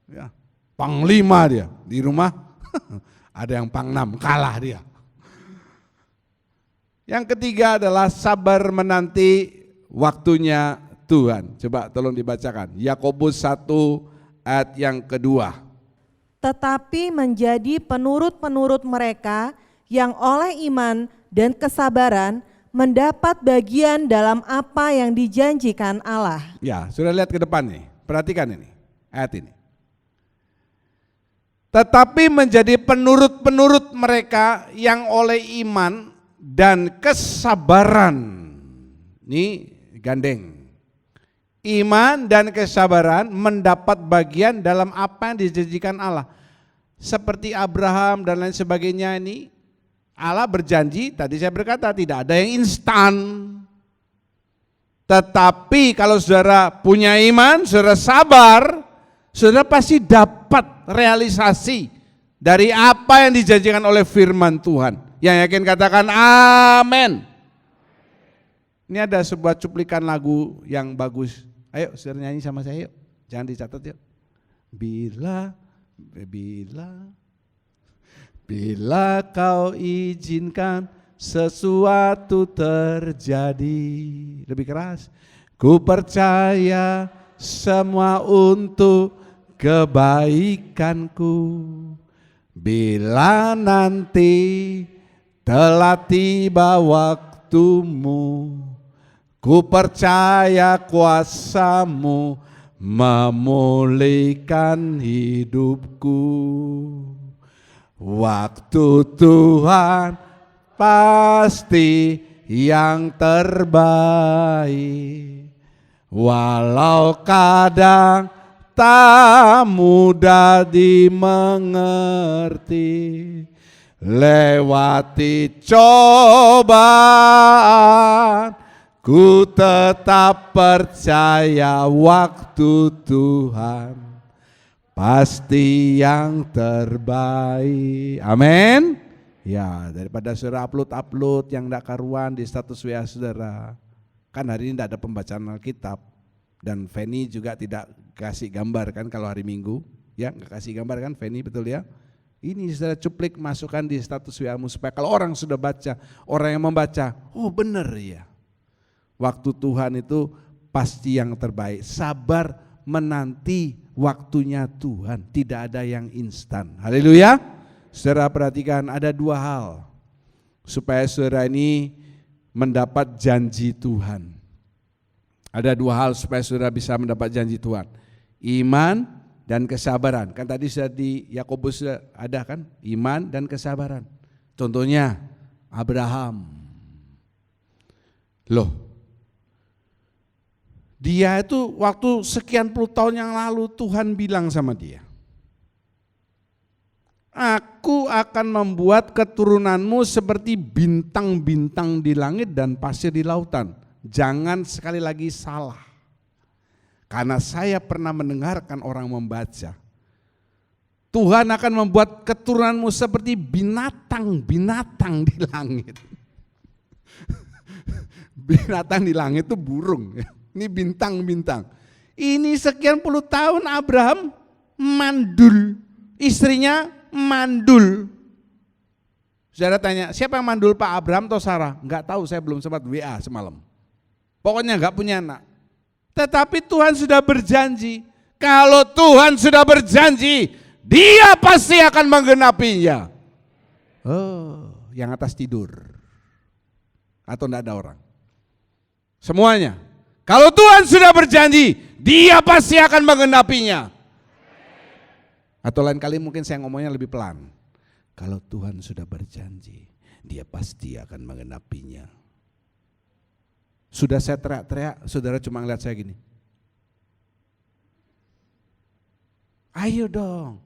Ya, panglima dia, di rumah ada yang pangnam, kalah dia. Yang ketiga adalah sabar menanti waktunya Tuhan. Coba tolong dibacakan. Yakobus 1 ayat yang kedua. Tetapi menjadi penurut-penurut mereka yang oleh iman dan kesabaran mendapat bagian dalam apa yang dijanjikan Allah. Ya, sudah lihat ke depan nih. Perhatikan ini, ayat ini. Tetapi menjadi penurut-penurut mereka yang oleh iman dan kesabaran. Ini gandeng. Iman dan kesabaran mendapat bagian dalam apa yang dijanjikan Allah. Seperti Abraham dan lain sebagainya ini, Allah berjanji, tadi saya berkata tidak ada yang instan. Tetapi kalau saudara punya iman, saudara sabar, saudara pasti dapat realisasi dari apa yang dijanjikan oleh firman Tuhan. Yang yakin katakan amin. Ini ada sebuah cuplikan lagu yang bagus. Ayo saudara nyanyi sama saya yuk. Jangan dicatat yuk. Bila kau izinkan sesuatu terjadi. Lebih keras. Ku percaya semua untuk kebaikanku. Bila nanti telah tiba waktumu, ku percaya kuasamu memulihkan hidupku. Waktu Tuhan pasti yang terbaik. Walau kadang tak mudah dimengerti, lewati cobaan, ku tetap percaya waktu Tuhan pasti yang terbaik. Amin. Ya, daripada saudara upload yang tidak karuan di status WA saudara. Kan hari ini tidak ada pembacaan Alkitab. Dan Feni juga tidak kasih gambar kan kalau hari Minggu. Ya, nggak kasih gambar kan Feni, betul ya? Ini saudara cuplik masukkan di status WA-mu supaya kalau orang sudah baca, orang yang membaca, oh benar ya. Waktu Tuhan itu pasti yang terbaik. Sabar menanti waktunya Tuhan, tidak ada yang instan. Haleluya. Saudara perhatikan ada dua hal supaya saudara ini mendapat janji Tuhan. Ada dua hal supaya saudara bisa mendapat janji Tuhan. Iman dan kesabaran. Kan tadi sudah di Yakobus ada kan, iman dan kesabaran. Contohnya Abraham. Loh, dia itu waktu sekian puluh tahun yang lalu Tuhan bilang sama dia, aku akan membuat keturunanmu seperti bintang-bintang di langit dan pasir di lautan. Jangan sekali lagi salah. Karena saya pernah mendengarkan orang membaca, Tuhan akan membuat keturunanmu seperti binatang-binatang di langit. Binatang di langit itu burung, ini bintang-bintang. Ini sekian puluh tahun Abraham mandul, istrinya mandul. Saudara tanya, siapa yang mandul, Pak Abraham atau Sarah? Enggak tahu, saya belum sempat WA semalam. Pokoknya enggak punya anak. Tetapi Tuhan sudah berjanji, kalau Tuhan sudah berjanji, Dia pasti akan menggenapinya. Oh, yang atas tidur. Atau enggak ada orang? Semuanya. Kalau Tuhan sudah berjanji, Dia pasti akan menggenapinya. Atau lain kali mungkin saya ngomongnya lebih pelan. Kalau Tuhan sudah berjanji, Dia pasti akan menggenapinya. Sudah saya teriak-teriak, saudara cuma ngeliat saya gini. Ayo dong,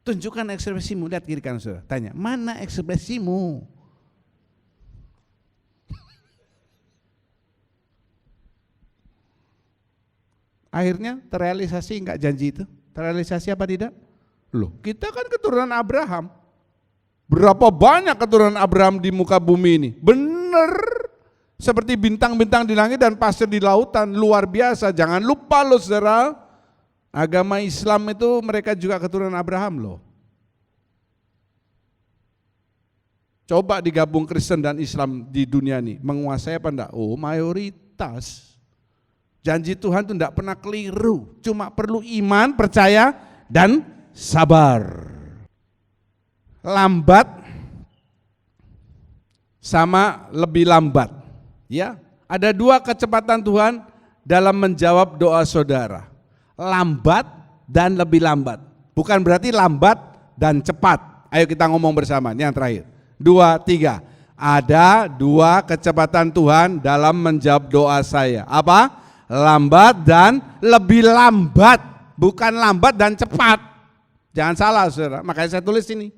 tunjukkan ekspresimu, lihat kiri kanan saudara. Tanya, mana ekspresimu? Akhirnya terrealisasi enggak janji itu? Terrealisasi apa tidak? Loh, kita kan keturunan Abraham. Berapa banyak keturunan Abraham di muka bumi ini? Bener. Seperti bintang-bintang di langit dan pasir di lautan, luar biasa. Jangan lupa loh saudara, agama Islam itu mereka juga keturunan Abraham loh. Coba digabung Kristen dan Islam di dunia ini, menguasai apa enggak? Oh, mayoritas. Janji Tuhan itu enggak pernah keliru, cuma perlu iman, percaya, dan sabar. Lambat sama lebih lambat. Ya, ada dua kecepatan Tuhan dalam menjawab doa saudara. Lambat dan lebih lambat. Bukan berarti lambat dan cepat. Ayo kita ngomong bersama, ini yang terakhir. 2, 3. Ada dua kecepatan Tuhan dalam menjawab doa saya. Apa? Lambat dan lebih lambat. Bukan lambat dan cepat. Jangan salah saudara, makanya saya tulis ini.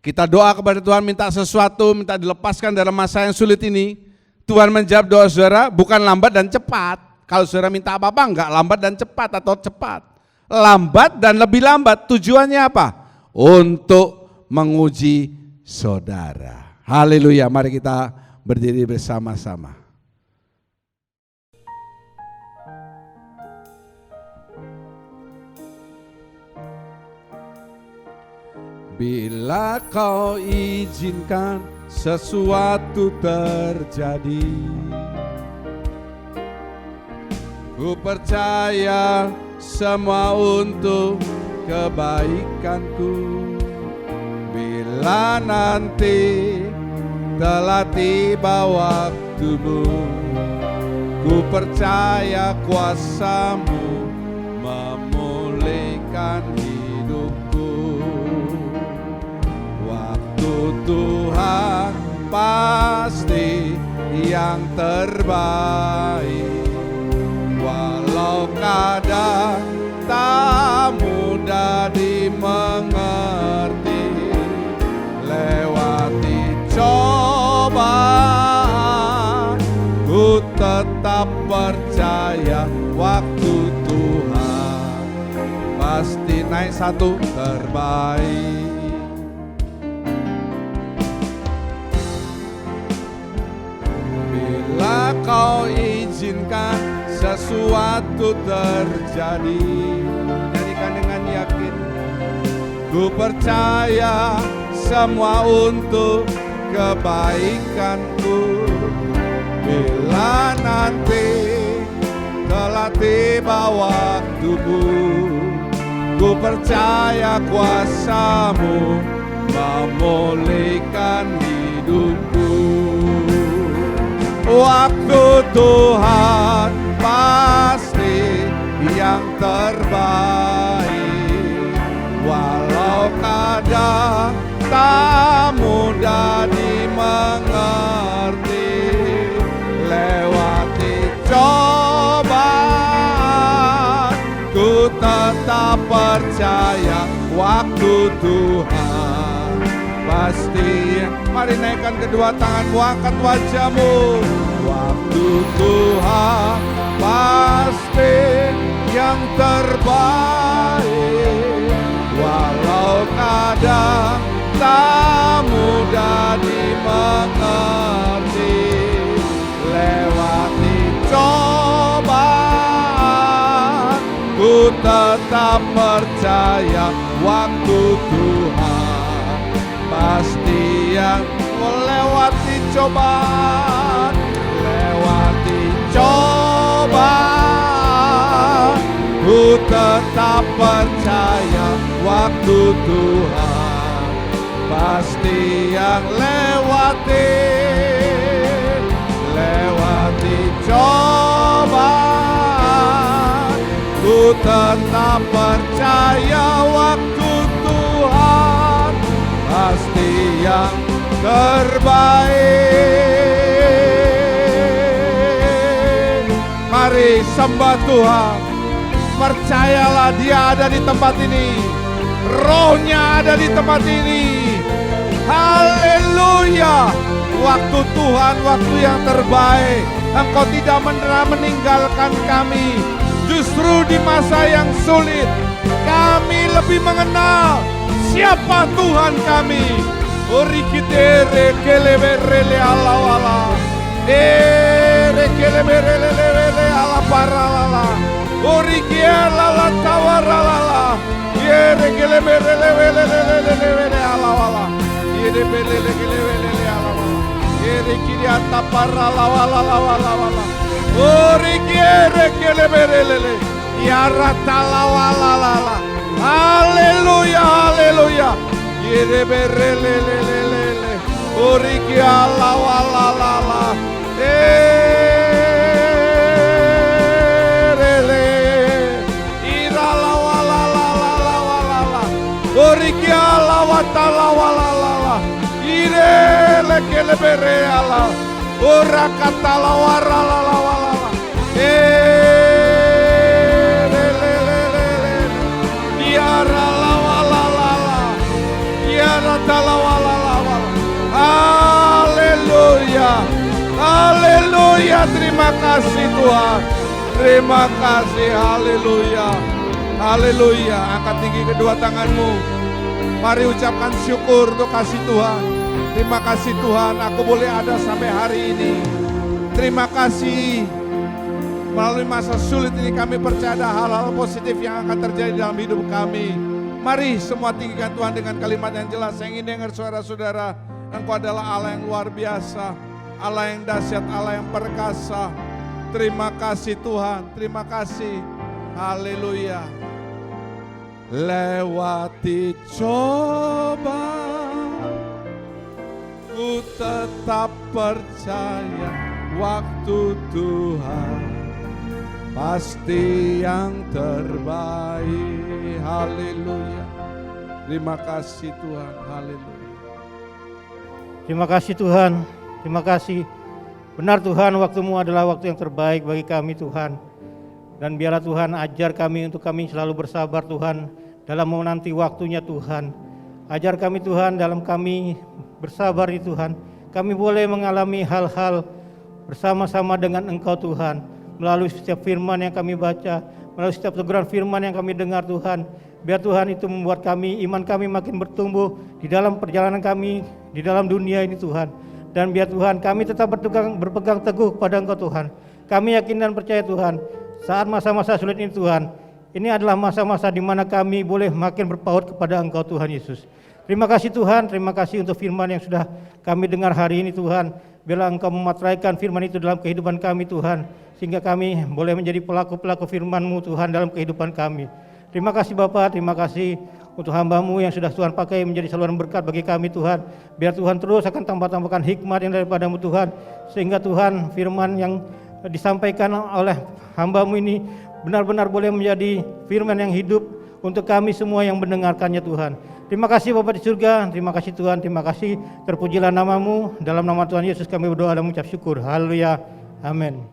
Kita doa kepada Tuhan, minta sesuatu, minta dilepaskan dalam masa yang sulit ini. Tuhan menjawab doa saudara bukan lambat dan cepat. Kalau saudara minta apa-apa enggak lambat dan cepat atau cepat. Lambat dan lebih lambat, tujuannya apa? Untuk menguji saudara. Haleluya, mari kita berdiri bersama-sama. Bila kau izinkan sesuatu terjadi, ku percaya semua untuk kebaikanku. Bila nanti telah tiba waktumu, ku percaya kuasamu memulihkan hidupku. Tuhan pasti yang terbaik, walau kadang tak mudah dimengerti. Lewati cobaan, ku tetap percaya waktu Tuhan pasti naik satu terbaik. Bila kau izinkan sesuatu terjadi, nyanyikan dengan yakin, ku percaya semua untuk kebaikanku. Bila nanti telah tiba waktumu, ku percaya kuasamu memulihkan hidupku. Waktu Tuhan pasti yang terbaik, kadang tak mudah dimengerti, lewati cobaan ku tetap percaya waktu Tuhan pasti. Mari naikkan kedua tanganmu, angkat wajahmu. Waktu Tuhan pasti yang terbaik, walau kadang tak mudah dimengerti, lewati cobaan ku tetap percaya waktu Tuhan pasti yang melewati cobaan, lewati cobaan ku tetap percaya waktu Tuhan pasti yang lewati cobaan ku tetap percaya waktu Tuhan pasti yang terbaik. Mari sembah Tuhan, percayalah Dia ada di tempat ini, Roh-Nya ada di tempat ini. Haleluya. Waktu Tuhan, waktu yang terbaik. Engkau tidak meninggalkan kami. Justru di masa yang sulit, kami lebih mengenal siapa Tuhan kami. Orikite rekeleberele ala wala, rekeleberele ala paralala, orikiela la tawaralala, rekeleberele ala wala, rekeleberele ala wala, rekiriata parala wala wala wala, rekeleberele, yaratala wala wala. Haleluya, haleluya. Yereberelelelele, orikiala walalala, rele, irala walalala walala, orikiala watala walalala, irele kelebereala, orakatala waralala walala, relelelele, diarala. Haleluya, haleluya, terima kasih Tuhan, terima kasih, haleluya, haleluya. Angkat tinggi kedua tanganmu, mari ucapkan syukur untuk kasih Tuhan. Terima kasih Tuhan, aku boleh ada sampai hari ini. Terima kasih, melalui masa sulit ini kami percaya ada hal-hal positif yang akan terjadi dalam hidup kami. Mari semua tinggikan Tuhan dengan kalimat yang jelas. Saya ingin dengar suara saudara. Engkau adalah Allah yang luar biasa, Allah yang dahsyat, Allah yang perkasa. Terima kasih Tuhan, terima kasih. Haleluya. Lewati coba, ku tetap percaya waktu Tuhan pasti yang terbaik. Haleluya. Terima kasih Tuhan. Haleluya. Terima kasih Tuhan. Terima kasih. Benar Tuhan, waktu-Mu adalah waktu yang terbaik bagi kami Tuhan. Dan biarlah Tuhan ajar kami untuk kami selalu bersabar Tuhan dalam menanti waktunya Tuhan. Ajar kami Tuhan dalam kami bersabar di Tuhan. Kami boleh mengalami hal-hal bersama-sama dengan Engkau Tuhan. Melalui setiap firman yang kami baca, melalui setiap teguran firman yang kami dengar Tuhan. Biar Tuhan itu membuat kami, iman kami makin bertumbuh di dalam perjalanan kami, di dalam dunia ini Tuhan. Dan biar Tuhan kami tetap berpegang teguh kepada Engkau Tuhan. Kami yakin dan percaya Tuhan, saat masa-masa sulit ini Tuhan, ini adalah masa-masa di mana kami boleh makin berpaut kepada Engkau Tuhan Yesus. Terima kasih Tuhan, terima kasih untuk firman yang sudah kami dengar hari ini Tuhan. Biarlah Engkau memateraikan firman itu dalam kehidupan kami Tuhan, sehingga kami boleh menjadi pelaku-pelaku firman-Mu Tuhan dalam kehidupan kami. Terima kasih Bapa, terima kasih untuk hamba-Mu yang sudah Tuhan pakai menjadi saluran berkat bagi kami Tuhan. Biar Tuhan terus akan tambah-tambahkan hikmat yang daripada-Mu Tuhan, sehingga Tuhan firman yang disampaikan oleh hamba-Mu ini benar-benar boleh menjadi firman yang hidup untuk kami semua yang mendengarkannya Tuhan. Terima kasih Bapa di surga, terima kasih Tuhan, terima kasih, terpujilah namamu. Dalam nama Tuhan Yesus kami berdoa dan mengucap syukur. Haleluya, amin.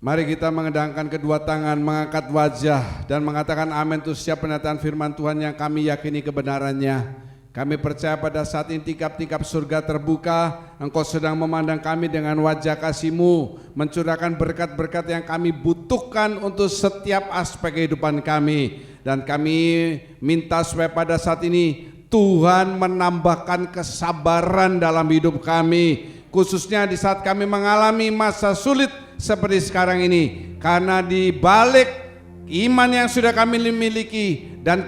Mari kita mengedangkan kedua tangan, mengangkat wajah dan mengatakan amin untuk setiap pernyataan firman Tuhan yang kami yakini kebenarannya. Kami percaya pada saat ini tingkap-tingkap surga terbuka, Engkau sedang memandang kami dengan wajah kasih-Mu, mencurahkan berkat-berkat yang kami butuhkan untuk setiap aspek kehidupan kami. Dan kami minta supaya pada saat ini Tuhan menambahkan kesabaran dalam hidup kami, khususnya di saat kami mengalami masa sulit seperti sekarang ini. Karena di balik iman yang sudah kami miliki dan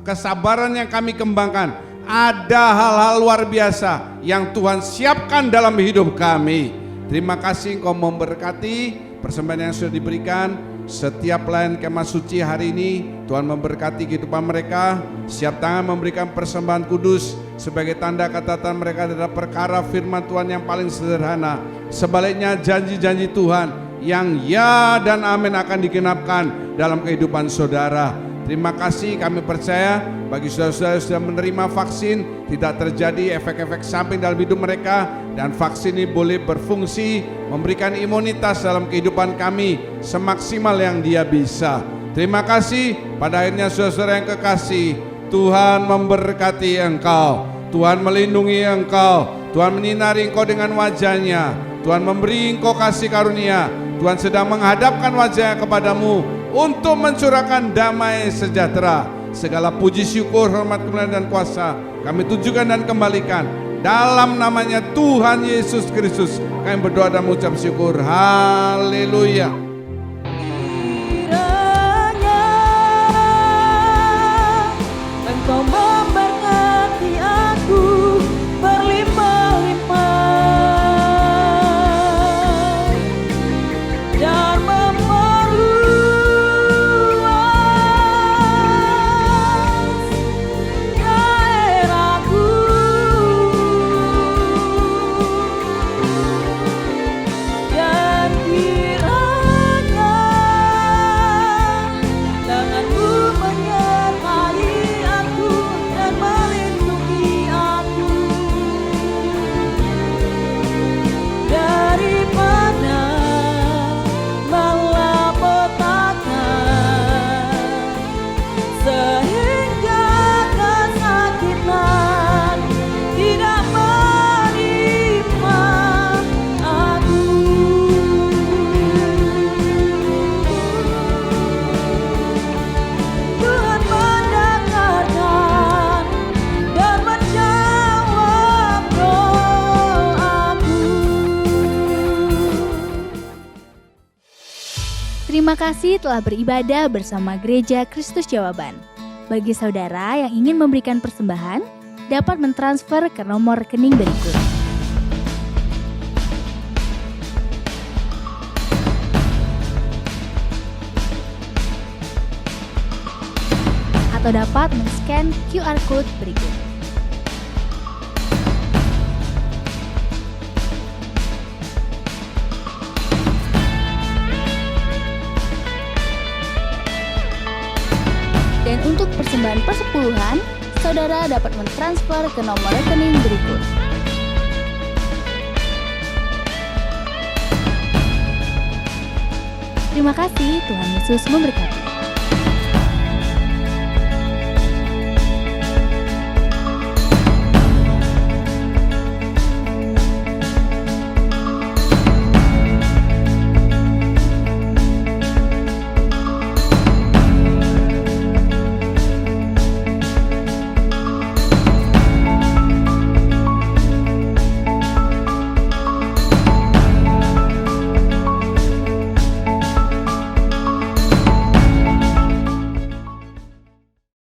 kesabaran yang kami kembangkan, ada hal-hal luar biasa yang Tuhan siapkan dalam hidup kami. Terima kasih Engkau memberkati persembahan yang sudah diberikan. Setiap pelayan kemah suci hari ini Tuhan memberkati kehidupan mereka. Siap tangan memberikan persembahan kudus sebagai tanda ketatan mereka adalah perkara firman Tuhan yang paling sederhana. Sebaliknya janji-janji Tuhan yang ya dan amin akan digenapkan dalam kehidupan saudara. Terima kasih, kami percaya bagi saudara-saudara yang sudah menerima vaksin tidak terjadi efek-efek samping dalam hidup mereka, dan vaksin ini boleh berfungsi memberikan imunitas dalam kehidupan kami semaksimal yang dia bisa. Terima kasih. Pada akhirnya saudara-saudara yang kekasih, Tuhan memberkati engkau, Tuhan melindungi engkau, Tuhan menyinari engkau dengan wajahnya, Tuhan memberi engkau kasih karunia, Tuhan sedang menghadapkan wajahnya kepadamu untuk mencurahkan damai sejahtera. Segala puji, syukur, hormat, kemuliaan dan kuasa kami tujukan dan kembalikan dalam namanya Tuhan Yesus Kristus. Kami berdoa dan mengucap syukur. Haleluya. Kiranya Engkau memberkati aku berlimpah-limpah dan Terima kasih telah beribadah bersama Gereja Kristus Jawaban. Bagi saudara yang ingin memberikan persembahan, dapat mentransfer ke nomor rekening berikut. Atau dapat men-scan QR Code berikut. Dan untuk persembahan persepuluhan, saudara dapat mentransfer ke nomor rekening berikut. Terima kasih, Tuhan Yesus memberkati.